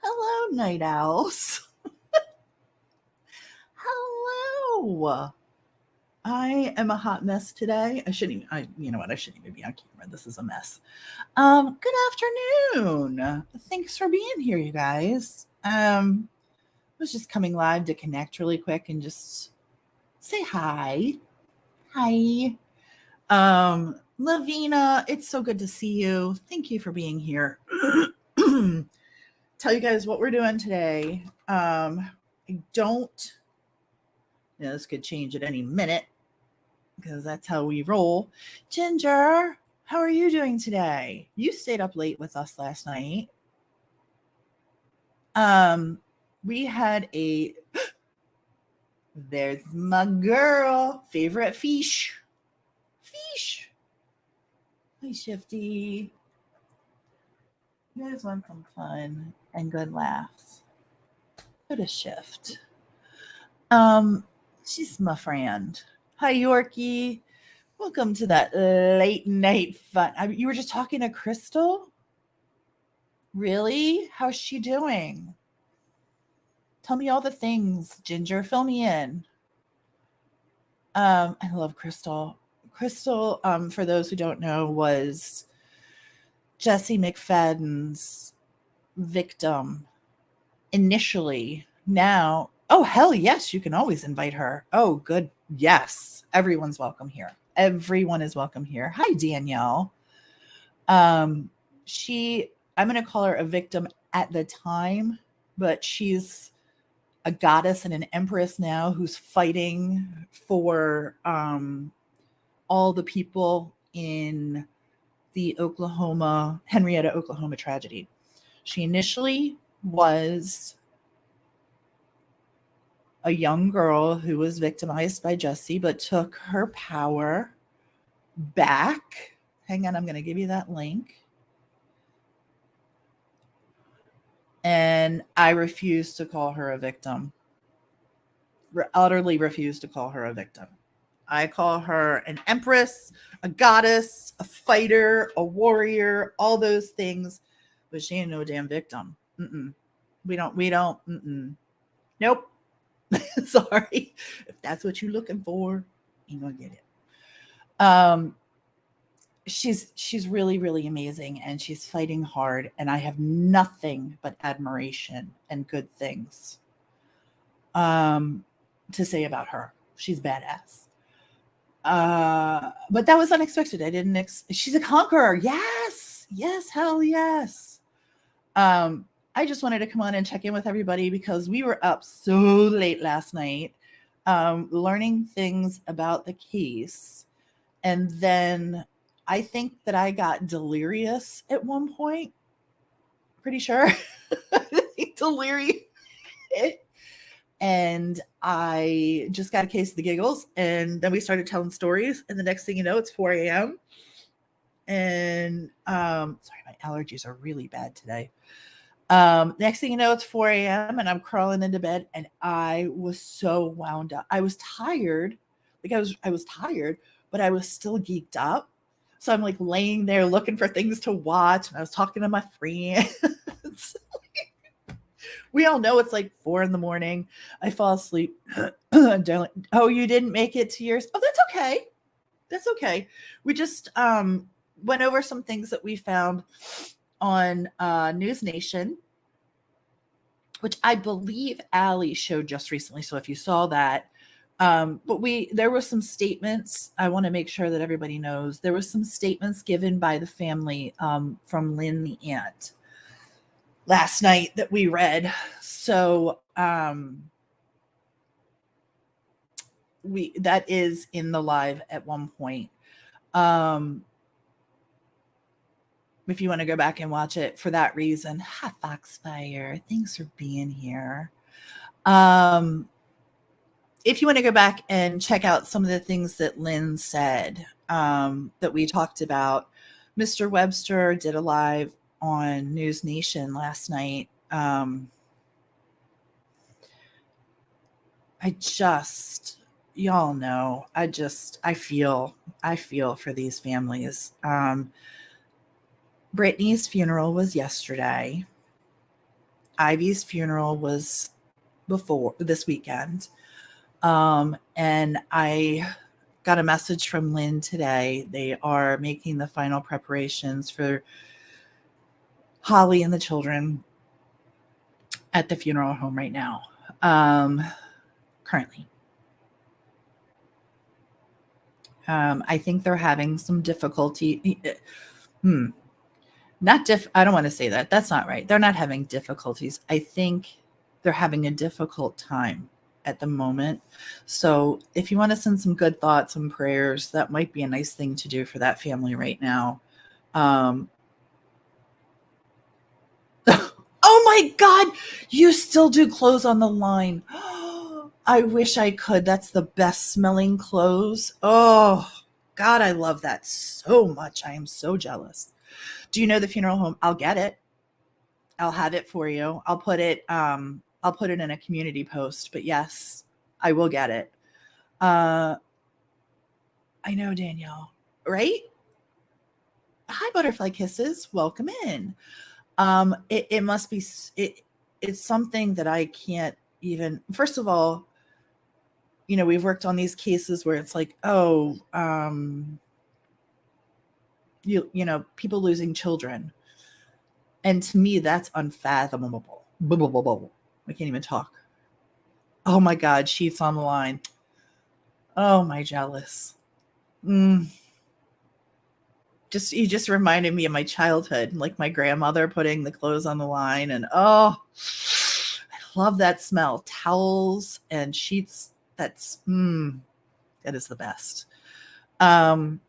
Hello, night owls. Hello. I am a hot mess today. You know what? I shouldn't even be on camera. This is a mess. Good afternoon. Thanks for being here, you guys. I was just coming live to connect really quick and just say hi. Hi. Lavina, it's so good to see you. Thank you for being here. Tell you guys what we're doing today. This could change at any minute because that's how we roll. Ginger, how are you doing today? You stayed up late with us last night. We had there's my girl, favorite fish. Hi, Shifty. You guys want some fun and good laughs? Go to Shift. She's my friend. Hi, Yorkie. Welcome to that late night fun. You were just talking to Crystal? Really? How's she doing? Tell me all the things, Ginger. Fill me in. I love Crystal. Crystal, for those who don't know, was Jesse McFadden's victim initially. Now, oh, hell yes, you can always invite her. Oh, good. Yes, everyone's welcome here. Everyone is welcome here. Hi, Danielle. I'm going to call her a victim at the time, but she's a goddess and an empress now who's fighting for all the people in the Henryetta, Oklahoma tragedy. She initially was a young girl who was victimized by Jesse, but took her power back. Hang on, I'm going to give you that link. And I refuse to call her a victim. Utterly refuse to call her a victim. I call her an empress, a goddess, a fighter, a warrior, all those things. But she ain't no damn victim. We don't. Nope. Sorry. If that's what you're looking for, you're going to get it. She's really, really amazing, and she's fighting hard, and I have nothing but admiration and good things to say about her. She's badass. But that was unexpected. I didn't she's a conqueror. Yes, hell yes. I just wanted to come on and check in with everybody because we were up so late last night learning things about the case, and then I think that I got delirious at one point. Pretty sure. Delirious. And I just got a case of the giggles, and then we started telling stories, and the next thing you know, it's 4 a.m. And sorry, my allergies are really bad today. Next thing you know, it's 4 a.m. and I'm crawling into bed, and I was so wound up. I was tired. I was tired, but I was still geeked up. So I'm like laying there looking for things to watch, and I was talking to my friends. We all know it's like 4 in the morning. I fall asleep. Oh, you didn't make it to yours? Oh, that's okay. That's okay. We just went over some things that we found on News Nation, which I believe Allie showed just recently. So if you saw that, but there were some statements. I want to make sure that everybody knows there were some statements given by the family from Lynn the aunt last night that we read. So that is in the live at one point. If you want to go back and watch it for that reason. Hi, Foxfire. Thanks for being here. If you want to go back and check out some of the things that Lynn said that we talked about, Mr. Webster did a live on News Nation last night. Y'all know, I feel for these families. Brittany's funeral was yesterday. Ivy's funeral was before this weekend. And I got a message from Lynn today. They are making the final preparations for Holly and the children at the funeral home right now. Currently. I think they're having some difficulty. I don't want to say that. That's not right. They're not having difficulties. I think they're having a difficult time at the moment. So if you want to send some good thoughts and prayers, that might be a nice thing to do for that family right now. Oh my God, you still do clothes on the line. I wish I could. That's the best smelling clothes. Oh God, I love that so much. I am so jealous. Do you know the funeral home? I'll get it. I'll have it for you. I'll put it in a community post, but yes, I will get it. I know, Danielle, right? Hi, Butterfly Kisses. Welcome in. It must be, it's something that I can't even, first of all, we've worked on these cases where it's like, people losing children. And to me, that's unfathomable. I can't even talk. Oh my God, sheets on the line. Oh, my jealous. You just reminded me of my childhood, like my grandmother putting the clothes on the line, and I love that smell. Towels and sheets. That is the best. When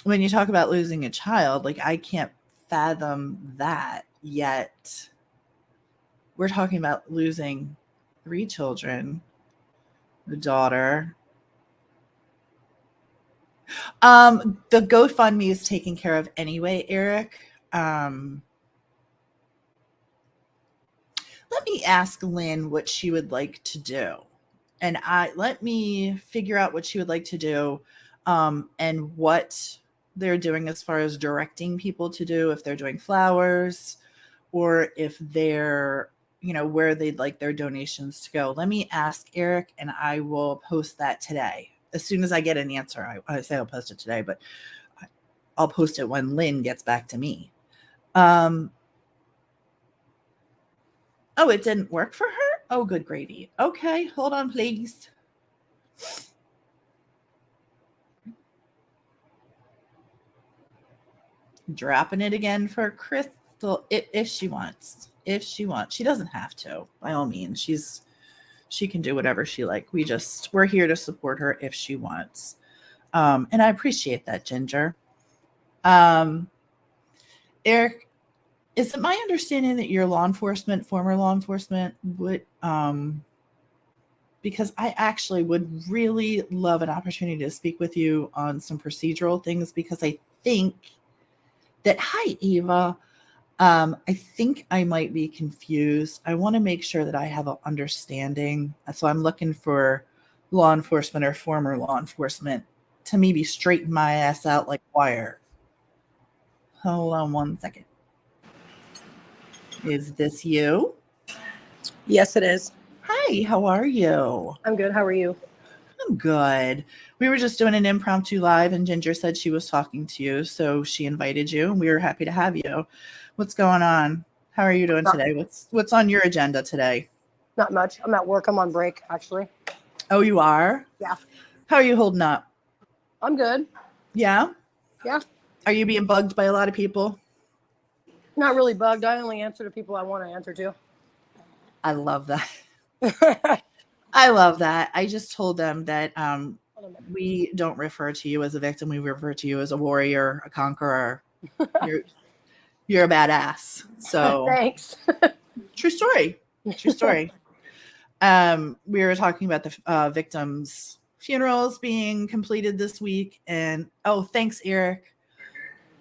you talk about losing a child, like I can't fathom that yet. We're talking about losing 3 children, the daughter. The GoFundMe is taken care of anyway, Eric. Let me ask Lynn what she would like to do. And let me figure out what she would like to do, and what they're doing as far as directing people to do, if they're doing flowers or if they're, where they'd like their donations to go. Let me ask Eric, and I will post that today. As soon as I get an answer, I say I'll post it today, but I'll post it when Lynn gets back to me. Oh, it didn't work for her? Oh, good gravy. Okay, hold on, please. Dropping it again for Crystal if she wants. If she wants. She doesn't have to, by all means. She can do whatever she like. We're here to support her if she wants. And I appreciate that, Ginger. Eric, is it my understanding that you're former law enforcement, because I actually would really love an opportunity to speak with you on some procedural things, because I think that, hi, Eva, I think I might be confused. I want to make sure that I have an understanding. So I'm looking for law enforcement or former law enforcement to maybe straighten my ass out like wire. Hold on one second. Is this you? Yes, it is. Hi, how are you? I'm good. How are you? I'm good. We were just doing an impromptu live, and Ginger said she was talking to you, so she invited you, and we were happy to have you. What's going on? How are you doing today? What's on your agenda today? Not much. I'm at work. I'm on break, actually. Oh, you are? Yeah. How are you holding up? I'm good. Yeah? Yeah. Are you being bugged by a lot of people? Not really bugged. I only answer to people I want to answer to. I love that. I love that. I just told them that we don't refer to you as a victim. We refer to you as a warrior, a conqueror. You're a badass. So Thanks. true story. True story. We were talking about the victims' funerals being completed this week, and thanks, Eric.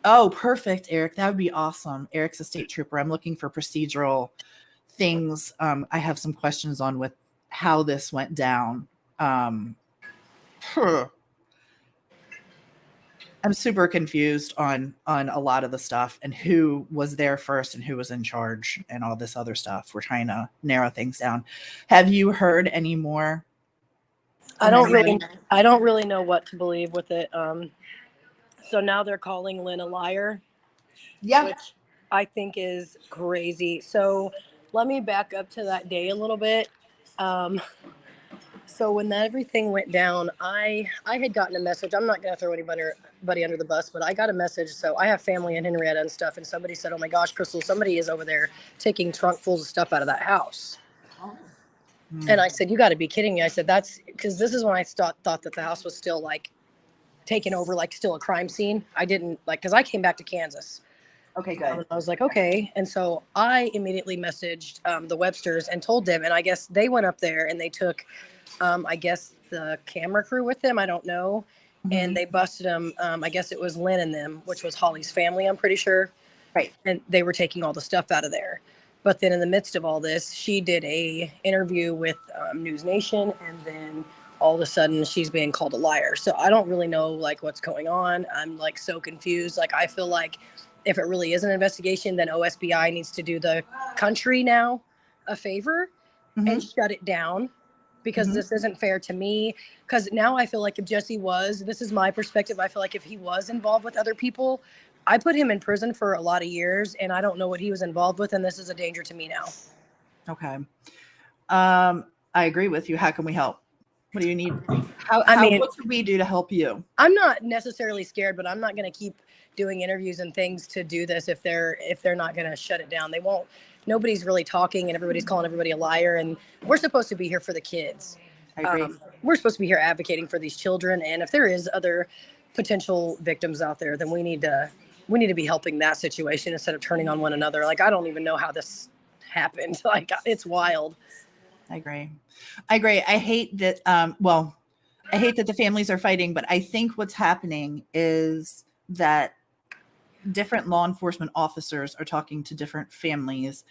Oh, perfect, Eric. That would be awesome. Eric's a state trooper. I'm looking for procedural things. I have some questions on with how this went down. I'm super confused on a lot of the stuff and who was there first and who was in charge and all this other stuff. We're trying to narrow things down. Have you heard any more? I don't really know what to believe with it. So now they're calling Lynn a liar. Yeah. Which I think is crazy. So let me back up to that day a little bit. So when everything went down, I had gotten a message. I'm not going to throw anybody under the bus, but I got a message. So I have family in Henryetta and stuff. And somebody said, "Oh my gosh, Crystal, somebody is over there taking trunkfuls of stuff out of that house." And I said, "You got to be kidding me." I said, "That's because this is when I thought that the house was still like taken over, like still a crime scene." I didn't because I came back to Kansas. Okay, good. I was like, okay. And so I immediately messaged the Websters and told them. And I guess they went up there and they took, I guess, the camera crew with them. I don't know. Mm-hmm. And they busted them. I guess it was Lynn and them, which was Holly's family, I'm pretty sure. Right. And they were taking all the stuff out of there. But then in the midst of all this, she did a interview with News Nation. And then all of a sudden she's being called a liar. So I don't really know like what's going on. I'm like so confused. Like I feel like if it really is an investigation, then OSBI needs to do the country now a favor and shut it down because this isn't fair to me. Because now I feel like if Jesse this is my perspective, I feel like if he was involved with other people, I put him in prison for a lot of years and I don't know what he was involved with. And this is a danger to me now. Okay. I agree with you. How can we help? What do you need? What can we do to help you? I'm not necessarily scared, but I'm not going to keep doing interviews and things to do this if they're not going to shut it down. They won't. Nobody's really talking and everybody's calling everybody a liar. And we're supposed to be here for the kids. I agree. We're supposed to be here advocating for these children. And if there is other potential victims out there, then we need to be helping that situation instead of turning on one another. Like, I don't even know how this happened. Like, it's wild. I agree. I hate that. I hate that the families are fighting, but I think what's happening is that different law enforcement officers are talking to different families,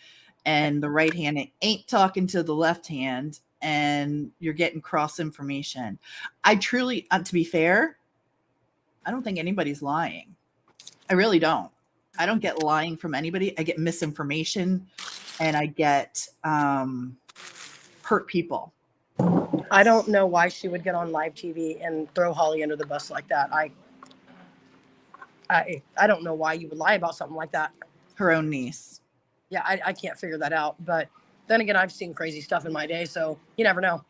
and the right hand ain't talking to the left hand, and you're getting cross information. I truly, to be fair, I don't think anybody's lying. I really don't. I don't get lying from anybody. I get misinformation, and I get hurt people. I don't know why she would get on live TV and throw Holly under the bus like that. I don't know why you would lie about something like that. Her own niece. Yeah, I can't figure that out. But then again, I've seen crazy stuff in my day, so you never know.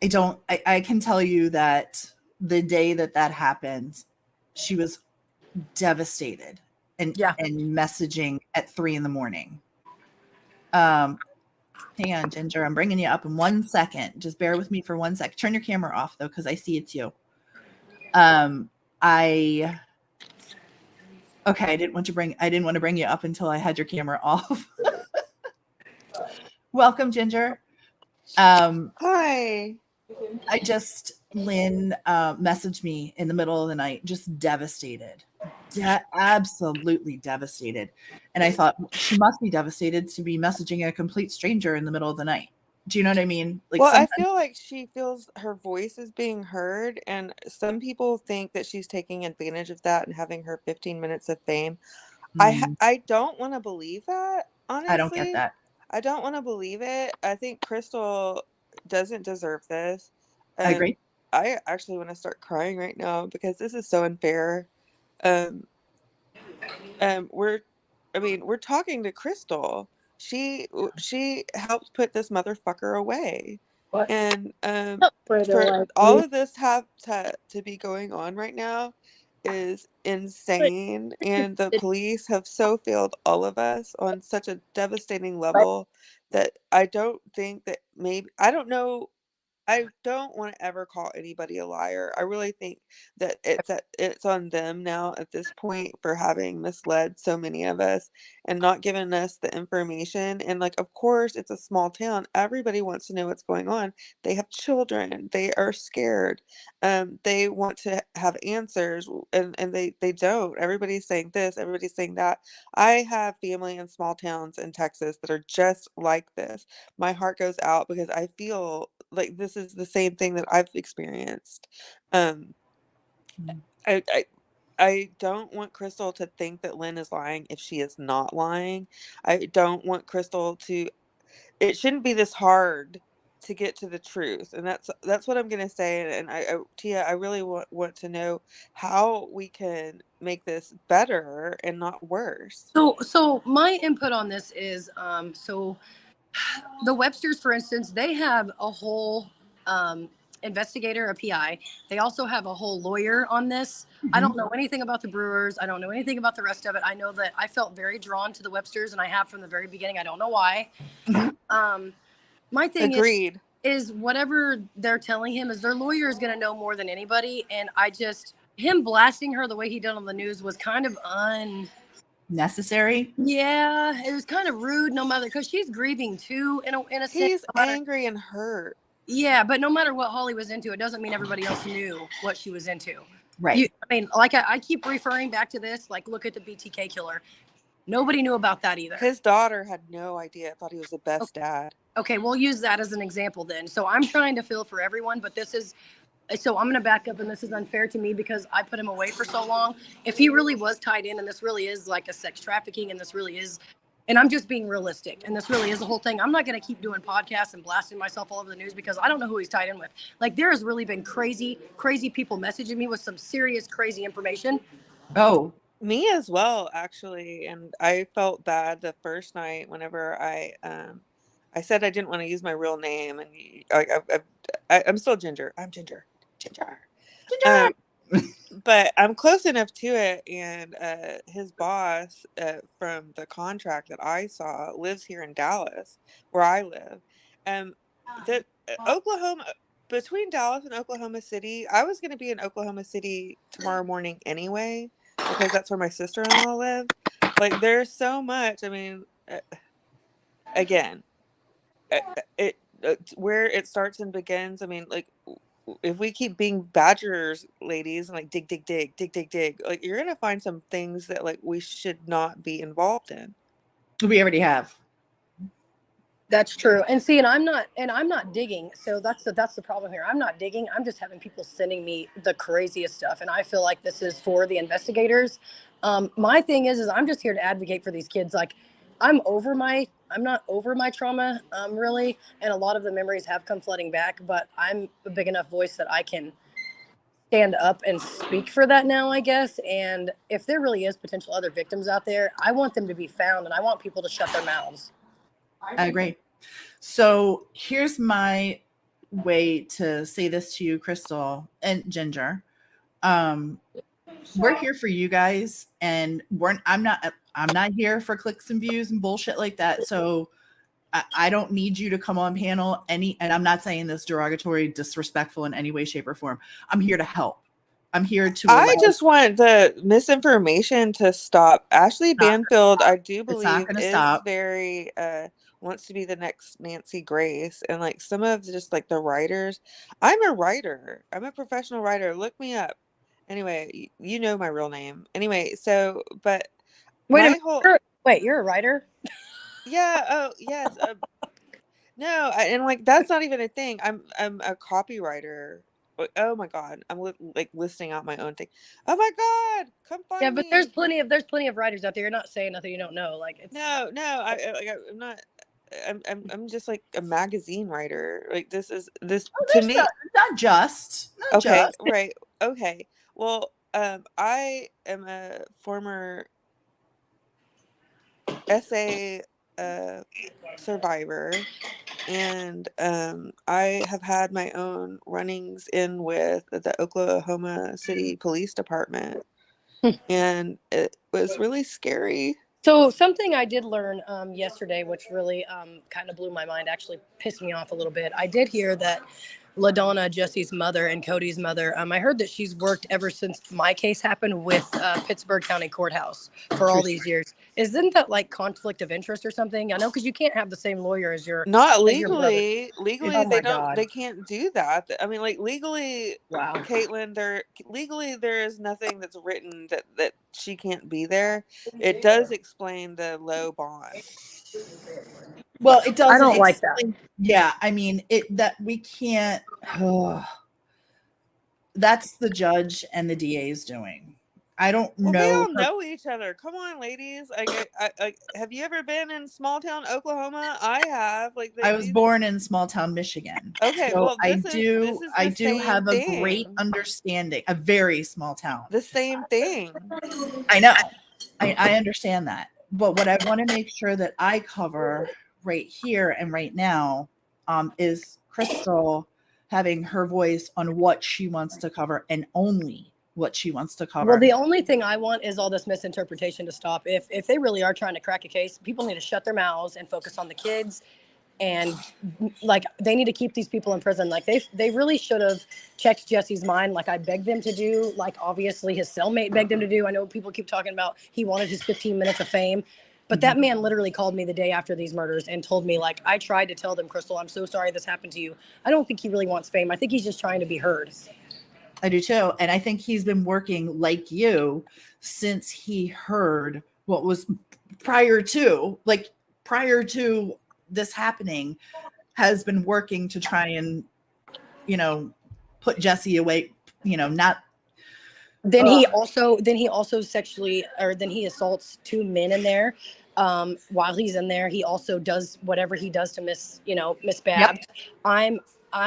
I can tell you that the day that happened, she was devastated and messaging at 3 a.m. Hang on, Ginger. I'm bringing you up in 1 second. Just bear with me for 1 sec. Turn your camera off though, because I see it's you. I didn't want to bring you up until I had your camera off. Welcome, Ginger. Hi. Lynn messaged me in the middle of the night, just devastated. Absolutely devastated. And I thought she must be devastated to be messaging a complete stranger in the middle of the night. Do you know what I mean? Like Well, I sometimes. feel like she feels her voice is being heard, and some people think that she's taking advantage of that and having her 15 minutes of fame. I don't want to believe that, I don't get honestly. that. I don't want to believe it. I think Crystal doesn't deserve this. I agree. I actually want to start crying right now because this is so unfair. Um, we're, I mean, we're talking to Crystal. She helped put this motherfucker away, What? and Where they're for like, all of this have to be going on right now is insane, and the police have so failed all of us on such a devastating level that I don't think that maybe I don't know. I don't want to ever call anybody a liar. I really think that it's on them now at this point for having misled so many of us and not given us the information. And like, of course, it's a small town. Everybody wants to know what's going on. They have children. They are scared. They want to have answers, and they don't. Everybody's saying this. Everybody's saying that. I have family in small towns in Texas that are just like this. My heart goes out because I feel like this is the same thing that I've experienced. Um, Mm. I I don't want Crystal to think that Lynn is lying if she is not lying. I don't want Crystal to. It shouldn't be this hard to get to the truth, and that's what I'm gonna say. And Tia, I really want to know how we can make this better and not worse. so my input on this is so the Websters, for instance, they have a whole investigator, a PI. They also have a whole lawyer on this. I Mhm. don't know anything about the Brewers. I don't know anything about the rest of it. I know that I felt very drawn to the Websters, and I have from the very beginning. I don't know why. Mhm. Um, my thing Agreed. is whatever they're telling him is their lawyer is going to know more than anybody, and I just him blasting her the way he did on the news was kind of Necessary. yeah, it was kind of rude. No matter because she's grieving too in a sense. He's No matter angry and hurt. yeah, but no matter what Holly was into, it doesn't mean everybody else knew what she was into. Right. I mean, like I keep referring back to this. Like, look at the BTK killer. Nobody knew about that either. His daughter had no idea. Thought he was the best dad. Okay, we'll use that as an example then. So I'm trying to feel for everyone, but this is so I'm going to back up, and this is unfair to me because I put him away for so long. If he really was tied in, and this really is like a sex trafficking, and this really is, and I'm just being realistic, and this really is the whole thing. I'm not going to keep doing podcasts and blasting myself all over the news because I don't know who he's tied in with. Like there has really been crazy, crazy people messaging me with some serious, crazy information. Oh. Me as well, actually. And I felt bad the first night whenever I said I didn't want to use my real name, and I'm still Ginger. I'm Ginger. Ginger. Ginger. Um, but I'm close enough to it, and his boss from the contract that I saw lives here in Dallas, where I live. The Oklahoma between Dallas and Oklahoma City, I was going to be in Oklahoma City tomorrow morning anyway because that's where my sister-in-law lives. Like, there's so much. I mean, again, it where it starts and begins. I mean, like if we keep being badgers ladies and like dig dig dig dig dig dig, like you're gonna find some things that like we should not be involved in. We already have. That's true. And see, and I'm not digging. So that's the problem here. I'm not digging. I'm just having people sending me the craziest stuff, and I feel like this is for the investigators. My thing is I'm just here to advocate for these kids. Like, I'm not over my trauma, really, and a lot of the memories have come flooding back. But I'm a big enough voice that I can stand up and speak for that now, I guess. And if there really is potential other victims out there, I want them to be found, and I want people to shut their mouths. I agree. So here's my way to say this to you, Crystal and Ginger. Um, we're here for you guys, and I'm not here for clicks and views and bullshit like that. So I don't need you to come on panel and I'm not saying this derogatory, disrespectful in any way, shape, or form. I'm here to help. I'm here to I allow. just want the misinformation to stop. Ashley Banfield, I do It's not believe, going to is stop. very wants to be the next Nancy Grace, and like some of just like the writers. I'm a writer. I'm a professional writer. Look me up. Anyway, you know my real name. Anyway, so but Wait a my minute. whole Wait, you're a writer? yeah, oh yes, No, and like that's not even a thing. I'm a copywriter. Oh my god, I'm like listing out my own thing. Oh my god, come Yeah, find but there's me. plenty of writers out there. You're not saying nothing you don't know. Like it's No, I'm not. I'm just like a magazine writer. Like this Oh, to there's me. not just, not Okay, just. right. Okay. Well, I am a former essay survivor, and I have had my own runnings in with the Oklahoma City Police Department, and it was really scary. so something I did learn yesterday, which really kind of blew my mind, actually pissed me off a little bit. I did hear that LaDonna, Jesse's mother, and Cody's mother, I heard that she's worked ever since my case happened with Pittsburgh County Courthouse for all True these years. Isn't that like conflict of interest or something? I know, because you can't have the same lawyer Not as your brother. legally. Legally, Oh my they God. can't do that. I mean, like legally, Wow. Caitlin, there is nothing that's written that she can't be there. It does explain the low bond. Well, it I doesn't don't like that. explain. Yeah, I mean, it that we can't. That's the judge and the DA's doing. I don't Well, they know all her. know each other. Come on, ladies. Have you ever been in small town Oklahoma? I have. Like I was these. born in small town Michigan, Okay, so well, this is I the do same have a great thing. understanding. A very small town. The same thing. I know. I understand that. But what I want to make sure that I cover right here and right now is Crystal having her voice on what she wants to cover and only what she wants to Well, cover. the only thing I want is all this misinterpretation to stop. If they really are trying to crack a case, people need to shut their mouths and focus on the kids. And like they need to keep these people in prison. Like they really should have checked Jesse's mind, like I begged them to do. Like obviously his cellmate begged him to do. I know people keep talking about he wanted his 15 minutes of fame, but that man literally called me the day after these murders and told me, like, I tried to tell them, Crystal, I'm so sorry this happened to you. I don't think he really wants fame. I think he's just trying to be heard. I do too. And I think he's been working like you since he heard what was prior to this happening, has been working to try and, put Jesse away, not. Then he also sexually, or then he assaults two men in there. While he's in there, he also does whatever he does to Miss Babb. Yep. I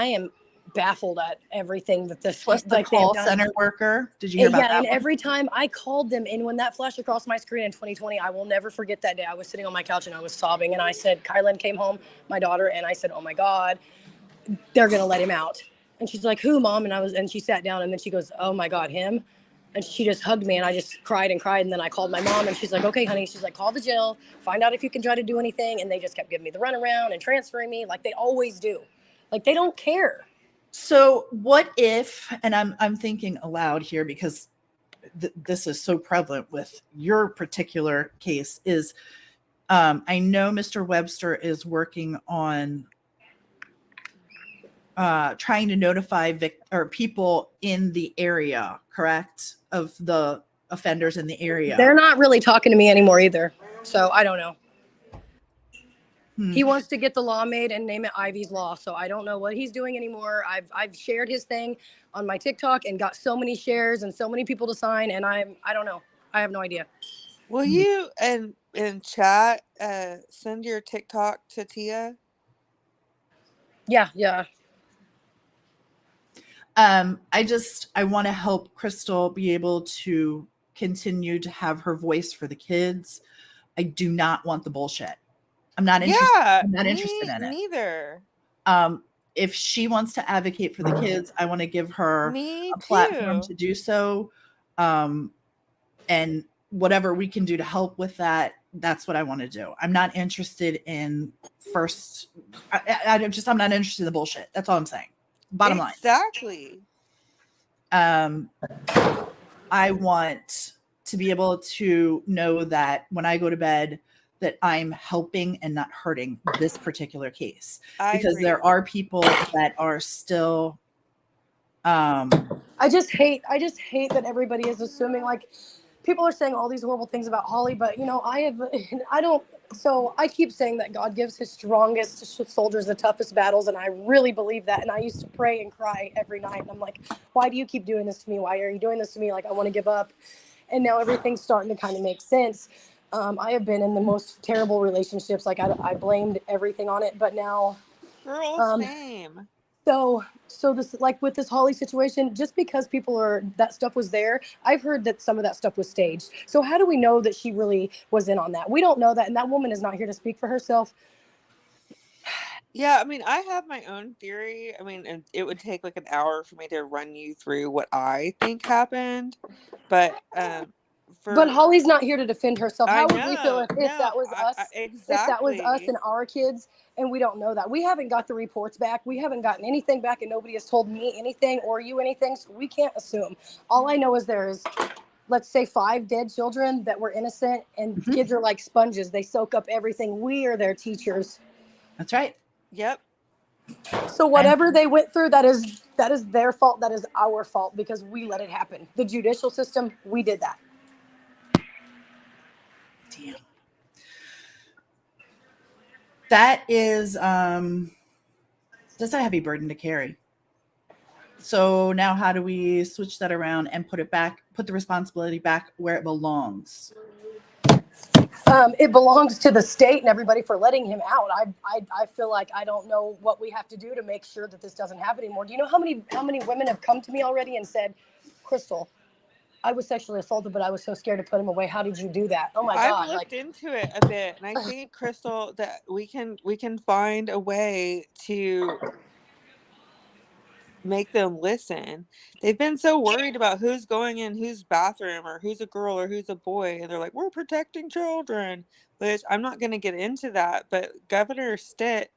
am baffled at everything that this Plus the like call they've done. center worker. Did you hear about Yeah, that and one? every time I called them, and when that flashed across my screen in 2020, I will never forget that day. I was sitting on my couch and I was sobbing, and I said, Kylan came home, my daughter, and I said, oh my God, they're gonna let him out. And she's like, who, Mom? And she sat down, and then she goes, oh my God, him. And she just hugged me, and I just cried and cried. And then I called my mom, and she's like, okay, honey. She's like, call the jail, find out if you can try to do anything. And they just kept giving me the runaround and transferring me like they always do. Like they don't care. So what if, and I'm thinking aloud here because this is so prevalent with your particular case, is I know Mr. Webster is working on trying to notify people in the area, correct, of the offenders in the area. They're not really talking to me anymore either. So I don't know. He wants to get the law made and name it Ivy's Law. So I don't know what he's doing anymore. I've shared his thing on my TikTok and got so many shares and so many people to sign. And I don't know. I have no idea. Will you and in chat send your TikTok to Tia? Yeah. I want to help Crystal be able to continue to have her voice for the kids. I do not want the bullshit. I'm not interested. Yeah, I'm not interested in it. Neither. If she wants to advocate for the kids, I want to give her Me a platform too. to do so. And whatever we can do to help with that, that's what I want to do. I'm not interested in I'm not interested in the bullshit. That's all I'm saying. Bottom line. Exactly. I want to be able to know that when I go to bed, that I'm helping and not hurting this particular case. Because there are people that are still. I just hate that everybody is assuming, like, people are saying all these horrible things about Holly, but I So I keep saying that God gives his strongest soldiers the toughest battles, and I really believe that. And I used to pray and cry every night. And I'm like, why do you keep doing this to me? Why are you doing this to me? Like, I want to give up. And now everything's starting to kind of make sense. I have been in the most terrible relationships. Like, I blamed everything on it, but now, Girl, um, same. so this, like with this Holly situation, just because that stuff was there, I've heard that some of that stuff was staged. So how do we know that she really was in on that? We don't know that, and that woman is not here to speak for herself. Yeah, I mean, I have my own theory. I mean, and it would take like an hour for me to run you through what I think happened. But But for Holly's not here to defend herself. I How would we feel know, if no, that was I us? If that was us exactly. and our kids, and we don't know that. We haven't got the reports back. We haven't gotten anything back, and nobody has told me anything or you anything. So we can't assume. All I know is there's, let's say, 5 dead children that were innocent, and kids are like sponges. They soak up everything. We are their teachers. That's right. Yep. So whatever they went through, that is their fault. That is our fault because we let it happen. The judicial system, we did that. Damn. That is that's a heavy burden to carry. So now how do we switch that around and put the responsibility back where it belongs? It belongs to the state and everybody for letting him out. I feel like I don't know what we have to do to make sure that this doesn't happen anymore. Do you know how many women have come to me already and said, Crystal, I was sexually assaulted, but I was so scared to put him away. How did you do that? Oh my I've God. looked Like, into it a bit, and I think, Crystal, that we can find a way to make them listen. They've been so worried about who's going in whose bathroom or who's a girl or who's a boy, and they're like, we're protecting children, which I'm not going to get into that, but Governor Stitt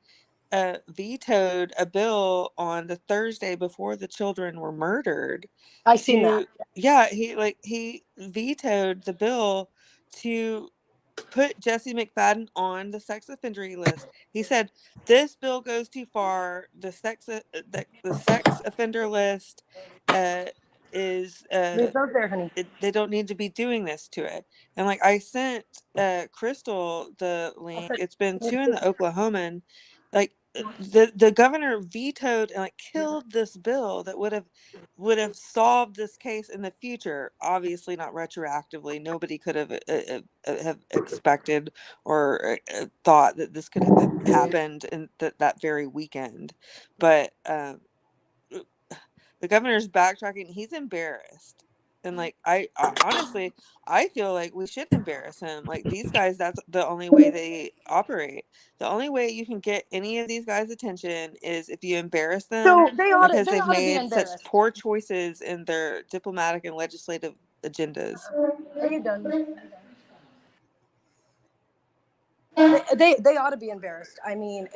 vetoed a bill on the Thursday before the children were murdered I seen that. yeah, he vetoed the bill to put Jesse McFadden on the sex offender list. He said this bill goes too far. The sex offender list uh, is Leave those there, honey. they don't need to be doing this to it. And like I sent Crystal the link. It's been suing the Oklahoman. Like the governor vetoed and like killed this bill that would have solved this case in the future. Obviously not retroactively. Nobody could have expected or thought that this could have happened in that very weekend. But the governor's backtracking. He's embarrassed. And like I honestly, I feel like we should embarrass him. Like these guys, that's the only way they operate. The only way you can get any of these guys' attention is if you embarrass them So they ought to, because they they've ought to be made such embarrassed. poor choices in their diplomatic and legislative agendas. Are you done? They ought to be embarrassed. I mean,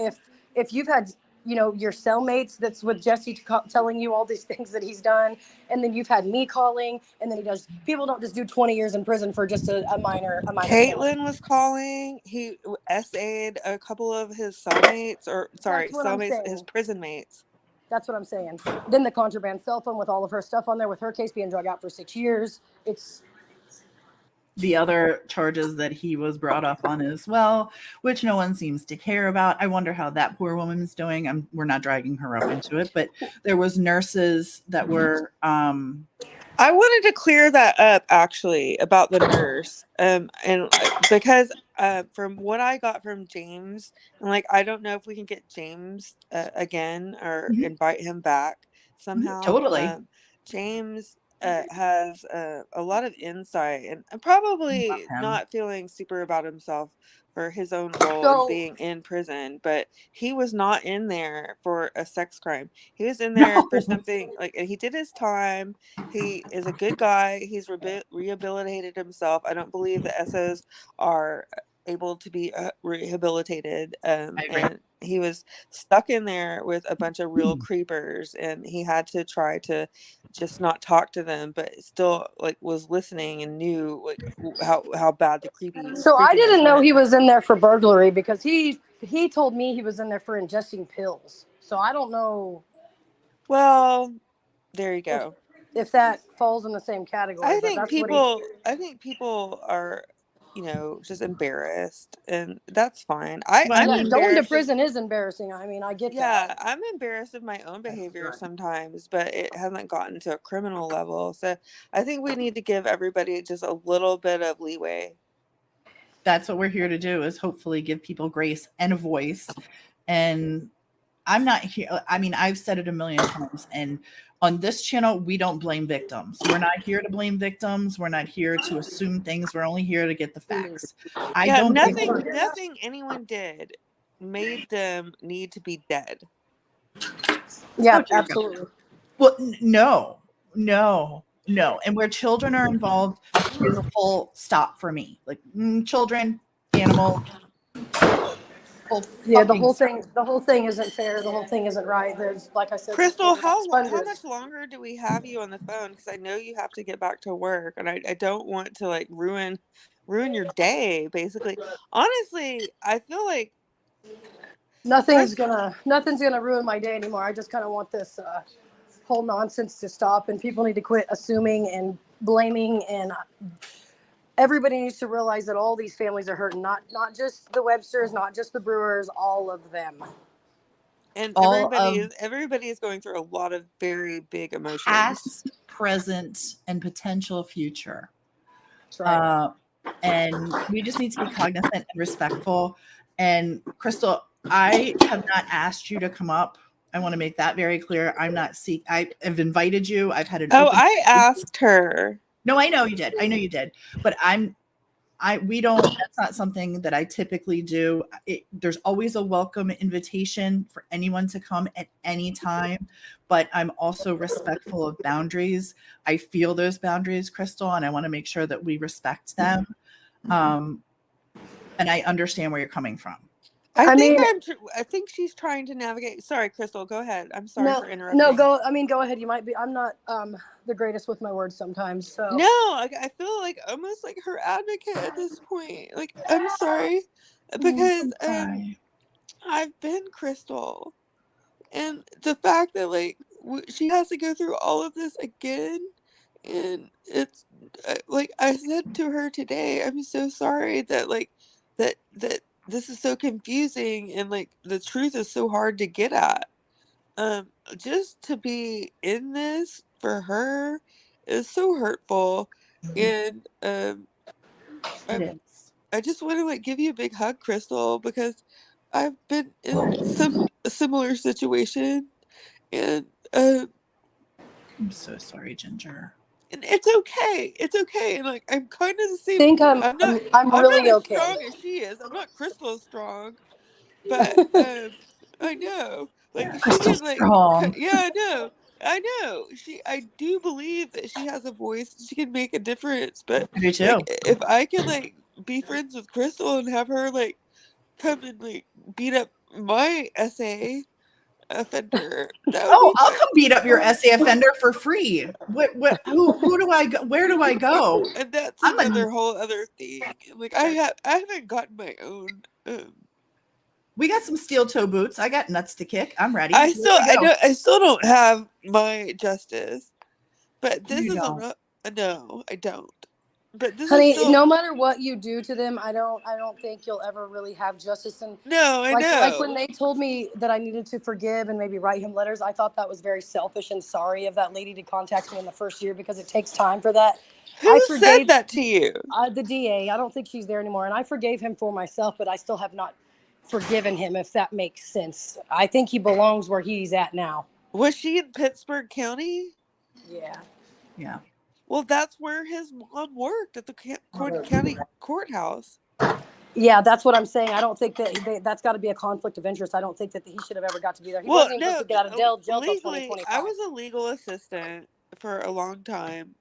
if you've had, your cellmates that's with Jesse telling you all these things that he's done, and then you've had me calling, and then he does. People don't just do 20 years in prison for just a minor felony. Caitlin was calling. He essayed a couple of his cellmates, or sorry, That's what I'm cellmates, his saying. prison mates. That's what I'm saying. Then the contraband cell phone with all of her stuff on there, with her case being drug out for 6 years. It's The other charges that he was brought up on as well, which no one seems to care about. I wonder how that poor woman is doing. We're not dragging her up into it, but there was nurses that were I wanted to clear that up actually about the nurse, and because from what I got from James, and like I don't know if we can get James again or invite him back somehow. totally James has a lot of insight and probably him. not feeling super about himself for his own role in so being in prison, but he was not in there for a sex crime. He was in there No. for something like, and he did his time. He is a good guy. He's rehabilitated himself. I don't believe the SOs are able to be rehabilitated. I agree. And he was stuck in there with a bunch of real creepers, and he had to try to just not talk to them, but still like was listening and knew like how bad the So I creepiness didn't know went. he was in there for burglary because he told me he was in there for ingesting pills. So I don't know Well, there you if, go. if that falls in the same category, but that's what he. I think people are, just embarrassed, and that's fine. I'm Well, I Yeah, mean, going to embarrassed. prison is embarrassing. I mean, I get Yeah, that. I'm embarrassed of my own behavior sometimes, but it hasn't gotten to a criminal level. So I think we need to give everybody just a little bit of leeway. that's what we're here to do, is hopefully give people grace and a voice. And I'm not here. I mean, I've said it a million times, and on this channel, we don't blame victims. We're not here to blame victims. We're not here to assume things. We're only here to get the facts. I Yeah, don't think nothing anyone did made them need to be dead. Yeah, Oh, dear God. absolutely. Well, no. And where children are involved is a full stop for me. Like children, animals, full Yeah, fucking stop. the whole thing isn't fair. The whole thing isn't right. There's, like I said Crystal, before, like how much sponges. longer do we have you on the phone? Because I know you have to get back to work, and I don't want to like ruin your day. Basically, honestly, I feel like Nothing's gonna ruin my day anymore. I just kind of want this whole nonsense to stop, and people need to quit assuming and blaming, and everybody needs to realize that all these families are hurting. Not just the Websters, not just the Brewers, all of them. and All of everybody is going through a lot of very big emotions. past, present, and potential future. That's right. And we just need to be cognizant and respectful. And Crystal, I have not asked you to come up. I want to make that very clear. I have invited you. I've had an Oh, open. I asked her. No, I know you did. I know you did. But we don't, that's not something that I typically do. There's always a welcome invitation for anyone to come at any time, but I'm also respectful of boundaries. I feel those boundaries, Crystal, and I want to make sure that we respect them. And I understand where you're coming from. I mean, think she's trying to navigate. Sorry, Crystal, go ahead. I'm sorry for interrupting. No, go. I mean, go ahead. You might be. I'm not the greatest with my words sometimes. So No, I feel like almost like her advocate at this point. Like, I'm sorry, because I've been Crystal, and the fact that like she has to go through all of this again, and it's like I said to her today, I'm so sorry that like that this is so confusing, and like the truth is so hard to get at. Just to be in this for her is so hurtful, and It is. I just want to like give you a big hug, Crystal, because I've been in a similar situation, and I'm so sorry, Ginger. and it's okay, and like I'm kind of the I same. think I'm I'm not really as okay. strong as she is. I'm not Crystal strong, but I know, like she Crystal can like strong. yeah, I know I do believe that she has a voice, she can make a difference, but I do too. like if I could like be friends with Crystal and have her like come and like beat up my SA offender, that would Oh, be I'll come beat up your SA offender for free. Who do I go? Where do I go? and that's I'm a another whole other thing. Like I haven't gotten my own We got some steel toe boots. I got nuts to kick. I'm ready. I Here still don't have my justice. But this You is don't. no, I don't. But this is Honey, still no matter what you do to them, I don't think you'll ever really have justice. And no, I know. like when they told me that I needed to forgive and maybe write him letters, I thought that was very selfish and sorry of that lady to contact me in the first year, because it takes time for that. Who said that to you? The DA. I don't think she's there anymore, and I forgave him for myself, but I still have not forgiven him, if that makes sense. I think he belongs where he's at now. Was she in Pittsburgh County? Yeah. Well, that's where his mom worked, at the county courthouse. Yeah, that's what I'm saying. I don't think that that's got to be a conflict of interest. I don't think that he should have ever got to be there. He wasn't even supposed to get out of jail till legally, 2025. I was a legal assistant for a long time.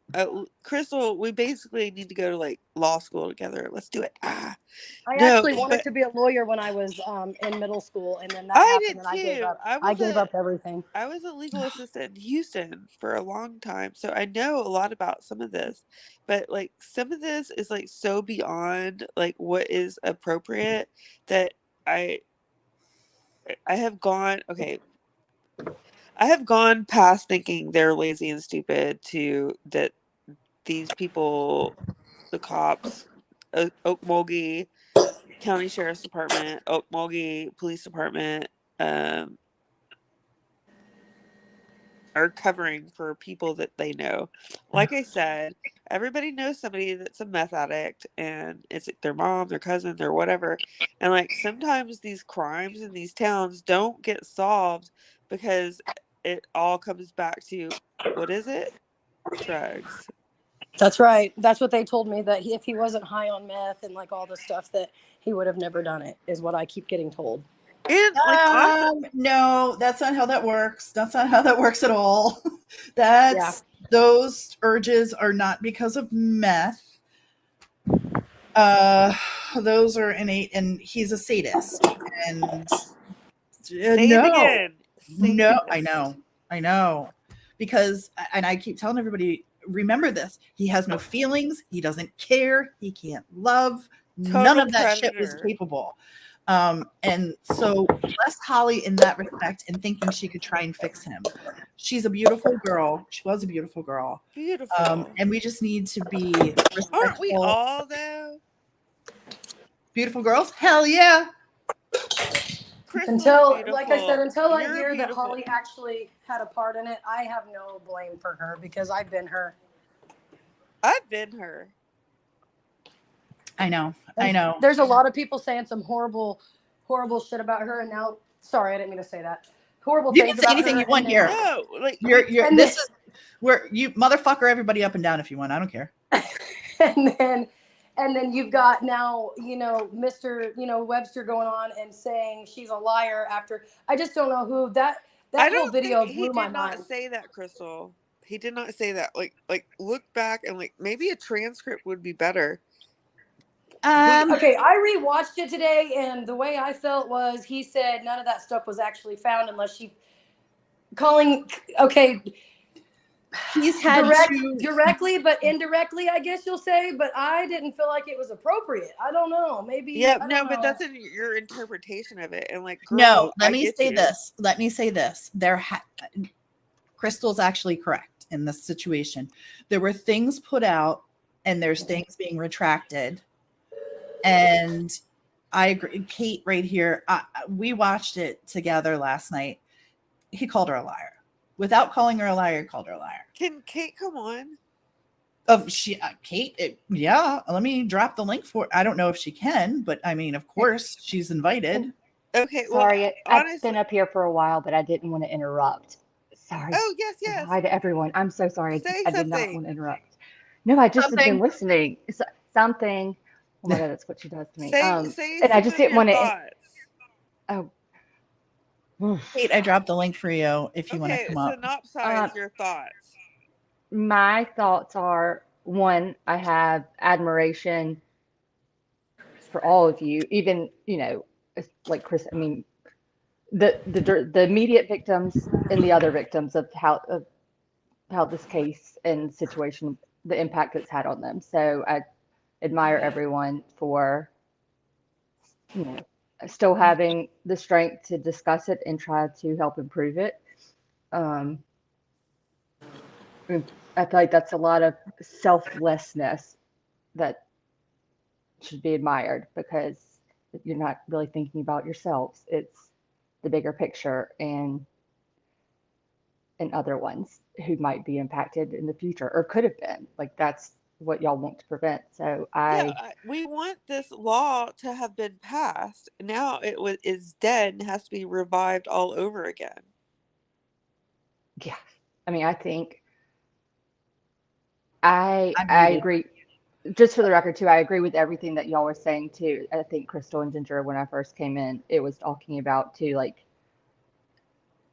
Crystal, we basically need to go to like law school together. Let's do it. I actually wanted to be a lawyer when I was in middle school, and then that happened, and I gave up. I gave up everything. I was a legal assistant in Houston for a long time, so I know a lot about some of this. But like some of this is like so beyond like what is appropriate that I have gone I have gone past thinking they're lazy and stupid to that these people, the cops, Okmulgee County Sheriff's Department, Okmulgee Police Department, are covering for people that they know. Like I said, everybody knows somebody that's a meth addict, and it's their mom, their cousin, their whatever. And like sometimes these crimes in these towns don't get solved because it all comes back to, what is it? Drugs. That's right. That's what they told me, that if he wasn't high on meth and like all the stuff, that he would have never done it, is what I keep getting told. And like No, that's not how that works. That's not how that works at all. That's those urges are not because of meth. Those are innate, and he's a sadist. And say it again. No, Sadist. I know. Because, and I keep telling everybody, remember this. He has no feelings. He doesn't care. He can't love. None of that shit was capable. And so bless Holly in that respect, and thinking she could try and fix him. She's a beautiful girl. She was a beautiful girl. Beautiful. And we just need to be respectful. Aren't we all, though? Beautiful girls? Hell yeah. Until, like I said, until I hear that Holly actually had a part in it, I have no blame for her, because I've been her. I've been her. I know. I know. There's a lot of people saying some horrible, horrible shit about her, and now, sorry, I didn't mean to say that. Horrible you things can say about anything her. you want here. No, like you're this is where you motherfucker everybody up and down if you want. I don't care. And then you've got now, Mr. Webster going on and saying she's a liar after. I just don't know who that whole video blew my mind. He did not say that, Crystal. He did not say that. Like look back and like maybe a transcript would be better. Okay, I rewatched it today, and the way I felt was he said none of that stuff was actually found unless she calling. Okay. He's had directly, but indirectly, I guess you'll say. But I didn't feel like it was appropriate. I don't know. Maybe. Yeah, but that's in your interpretation of it. And like, girl, no, let me say this. Let me say this. Crystal's actually correct in this situation. There were things put out, and there's things being retracted. And I agree. Kate, right here, we watched it together last night. He called her a liar. Without calling her a liar, he called her a liar. Can Kate come on? Kate, yeah. Let me drop the link for. I don't know if she can, but I mean, of course, she's invited. Okay. Sorry, I've been up here for a while, but I didn't want to interrupt. Sorry. Oh yes. Hi to everyone. I'm so sorry. I did not want to interrupt. No, I just have been listening. Something. Oh my God, that's what she does to me. Say and I just didn't want to. Oh. Kate, I dropped the link for you if you want to come up. Synopsize your thoughts. My thoughts are, one, I have admiration for all of you, even, like Chris, I mean, the immediate victims and the other victims of how this case and situation, the impact it's had on them. So I admire everyone for, still having the strength to discuss it and try to help improve it. I feel like that's a lot of selflessness that should be admired, because you're not really thinking about yourselves. It's the bigger picture and other ones who might be impacted in the future or could have been. Like, that's what y'all want to prevent. So we want this law to have been passed. Now it is dead and has to be revived all over again. Yeah, I mean, I think I agree. Just for the record too, I agree with everything that y'all were saying too. I think Crystal and Ginger, when I first came in, it was talking about too, like,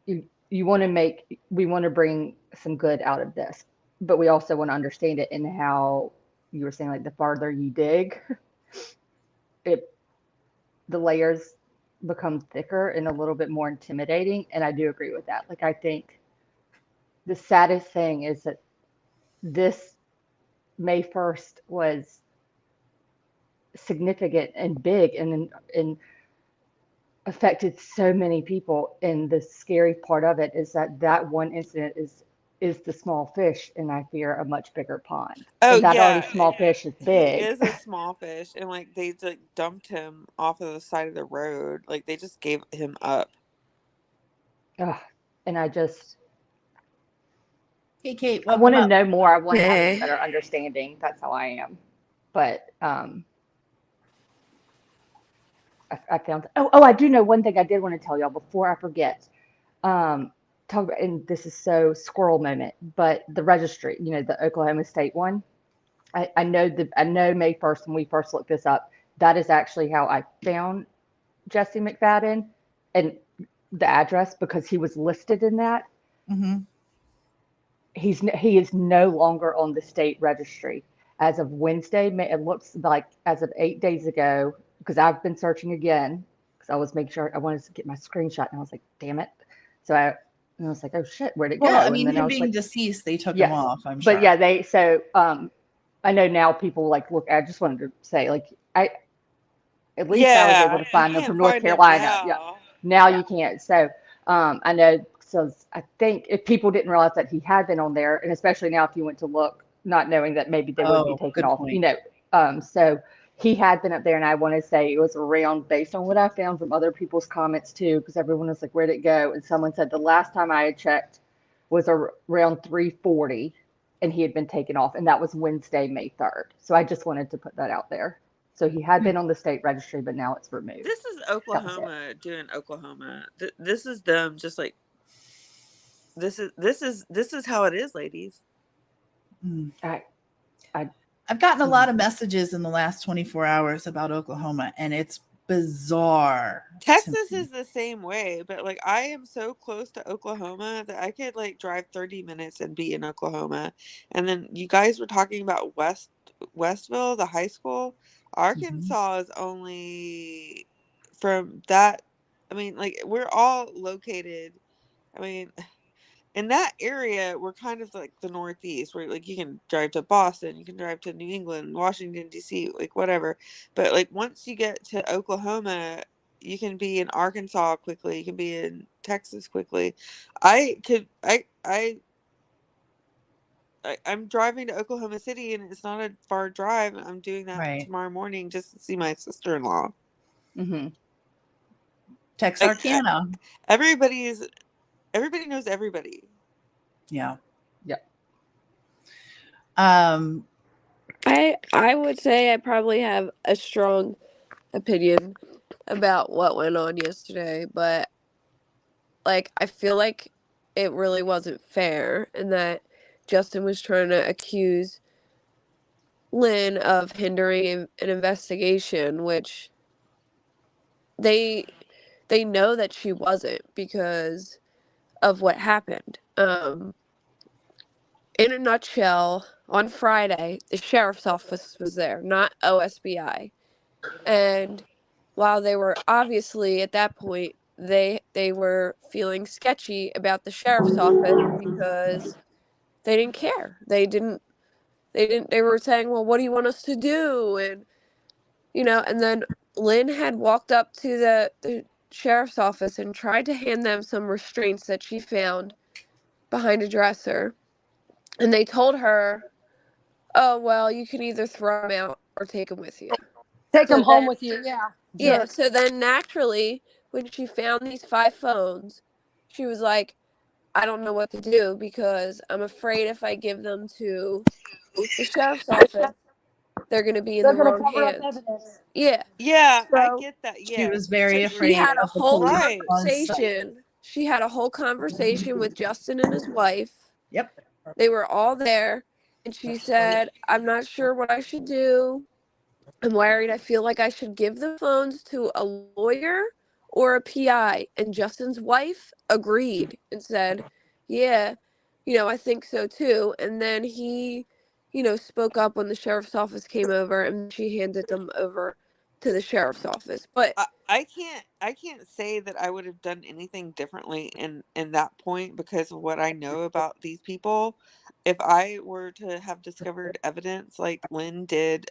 we want to bring some good out of this, but we also want to understand it, in how you were saying, like, the farther you dig, the layers become thicker and a little bit more intimidating. And I do agree with that. Like, I think the saddest thing is that this May 1st was significant and big and affected so many people. And the scary part of it is that one incident is is the small fish, and I fear a much bigger pond. Oh And that already yeah, small fish is he big. is a small fish, and like they like dumped him off of the side of the road. Like they just gave him up. Ugh. And I just, Hey, Kate, I welcome want to up. know more. I want to have a Hey. better understanding. That's how I am. But I found, I do know one thing I did want to tell y'all before I forget. Um, Talk about, and this is so squirrel moment, but the registry, the Oklahoma State one. I know May 1st when we first looked this up, that is actually how I found Jesse McFadden and the address because he was listed in that. Mm-hmm. He is no longer on the state registry as of Wednesday. It looks like as of 8 days ago, because I've been searching again because I was making sure I wanted to get my screenshot, and I was like, damn it. And I was like, oh shit, where'd it Well, I go? mean, And then I him was being like, deceased, they took him yes, off, I'm but sure. yeah, I know now people like look. I just wanted to say, like, at least I was able Yeah, to you find them can't from North find him Carolina. Yeah, now. now Yeah. you can't. So I know. So I think if people didn't realize that he had been on there, and especially now if you went to look, not knowing that maybe they would be Oh, taken good off, point. So he had been up there, and I want to say it was around based on what I found from other people's comments too, because everyone was like, "Where'd it go?" And someone said the last time I had checked was around 3:40, and he had been taken off, and that was Wednesday, May 3rd. So I just wanted to put that out there. So he had been on the state registry, but now it's removed. This is That was it. Oklahoma doing Oklahoma. This is them just like this is how it is, ladies. Mm. I, I, I've gotten a lot of messages in the last 24 hours about Oklahoma, and it's bizarre to Texas me. is the same way, but like I am so close to Oklahoma that I could like drive 30 minutes and be in Oklahoma. And then you guys were talking about Westville, the high school. Mhm. Arkansas is only from that. I mean, like we're all located. I mean, in that area, we're kind of like the Northeast, where like you can drive to Boston, you can drive to New England, Washington D.C., like whatever. But like once you get to Oklahoma, you can be in Arkansas quickly. You can be in Texas quickly. I could, I'm driving to Oklahoma City, and it's not a far drive. I'm doing that Right. tomorrow morning just to see my sister-in-law. mm-hmm. Like Texarkana. everybody knows everybody. Yeah. Yeah. Um, I would say I probably have a strong opinion about what went on yesterday, but like I feel like it really wasn't fair and that Justin was trying to accuse Lynn of hindering an investigation, which they they know that she wasn't because of what happened. In a nutshell, on Friday, the sheriff's office was there, not OSBI. And while they were obviously at that point they were feeling sketchy about the sheriff's office because they didn't care. They were saying, "Well, what do you want us to do?" And and then Lynn had walked up to the sheriff's office and tried to hand them some restraints that she found behind a dresser. And they told her, "Oh, well, you can either throw them out or take them with you." Take So them home then with you. Yeah. Yeah, Jerk. so then naturally, when she found these 5 phones, she was like, I don't know what to do because I'm afraid if I give them to the sheriff's office, they're going to be in They're the going to wrong cover up hands. evidence. Yeah. Yeah, I So get that. she Yes. was so very she afraid had a of the whole police Right. on site. conversation. She had a whole conversation with Justin and his wife. Yep. They were all there and she said, "I'm not sure what I should do. I'm worried. I feel like I should give the phones to a lawyer or a PI." And Justin's wife agreed and said, "Yeah, I think so too." And then he, spoke up when the sheriff's office came over and she handed them over to the sheriff's office. But I can't say that I would have done anything differently in that point because of what I know about these people. If I were to have discovered evidence like Lynn did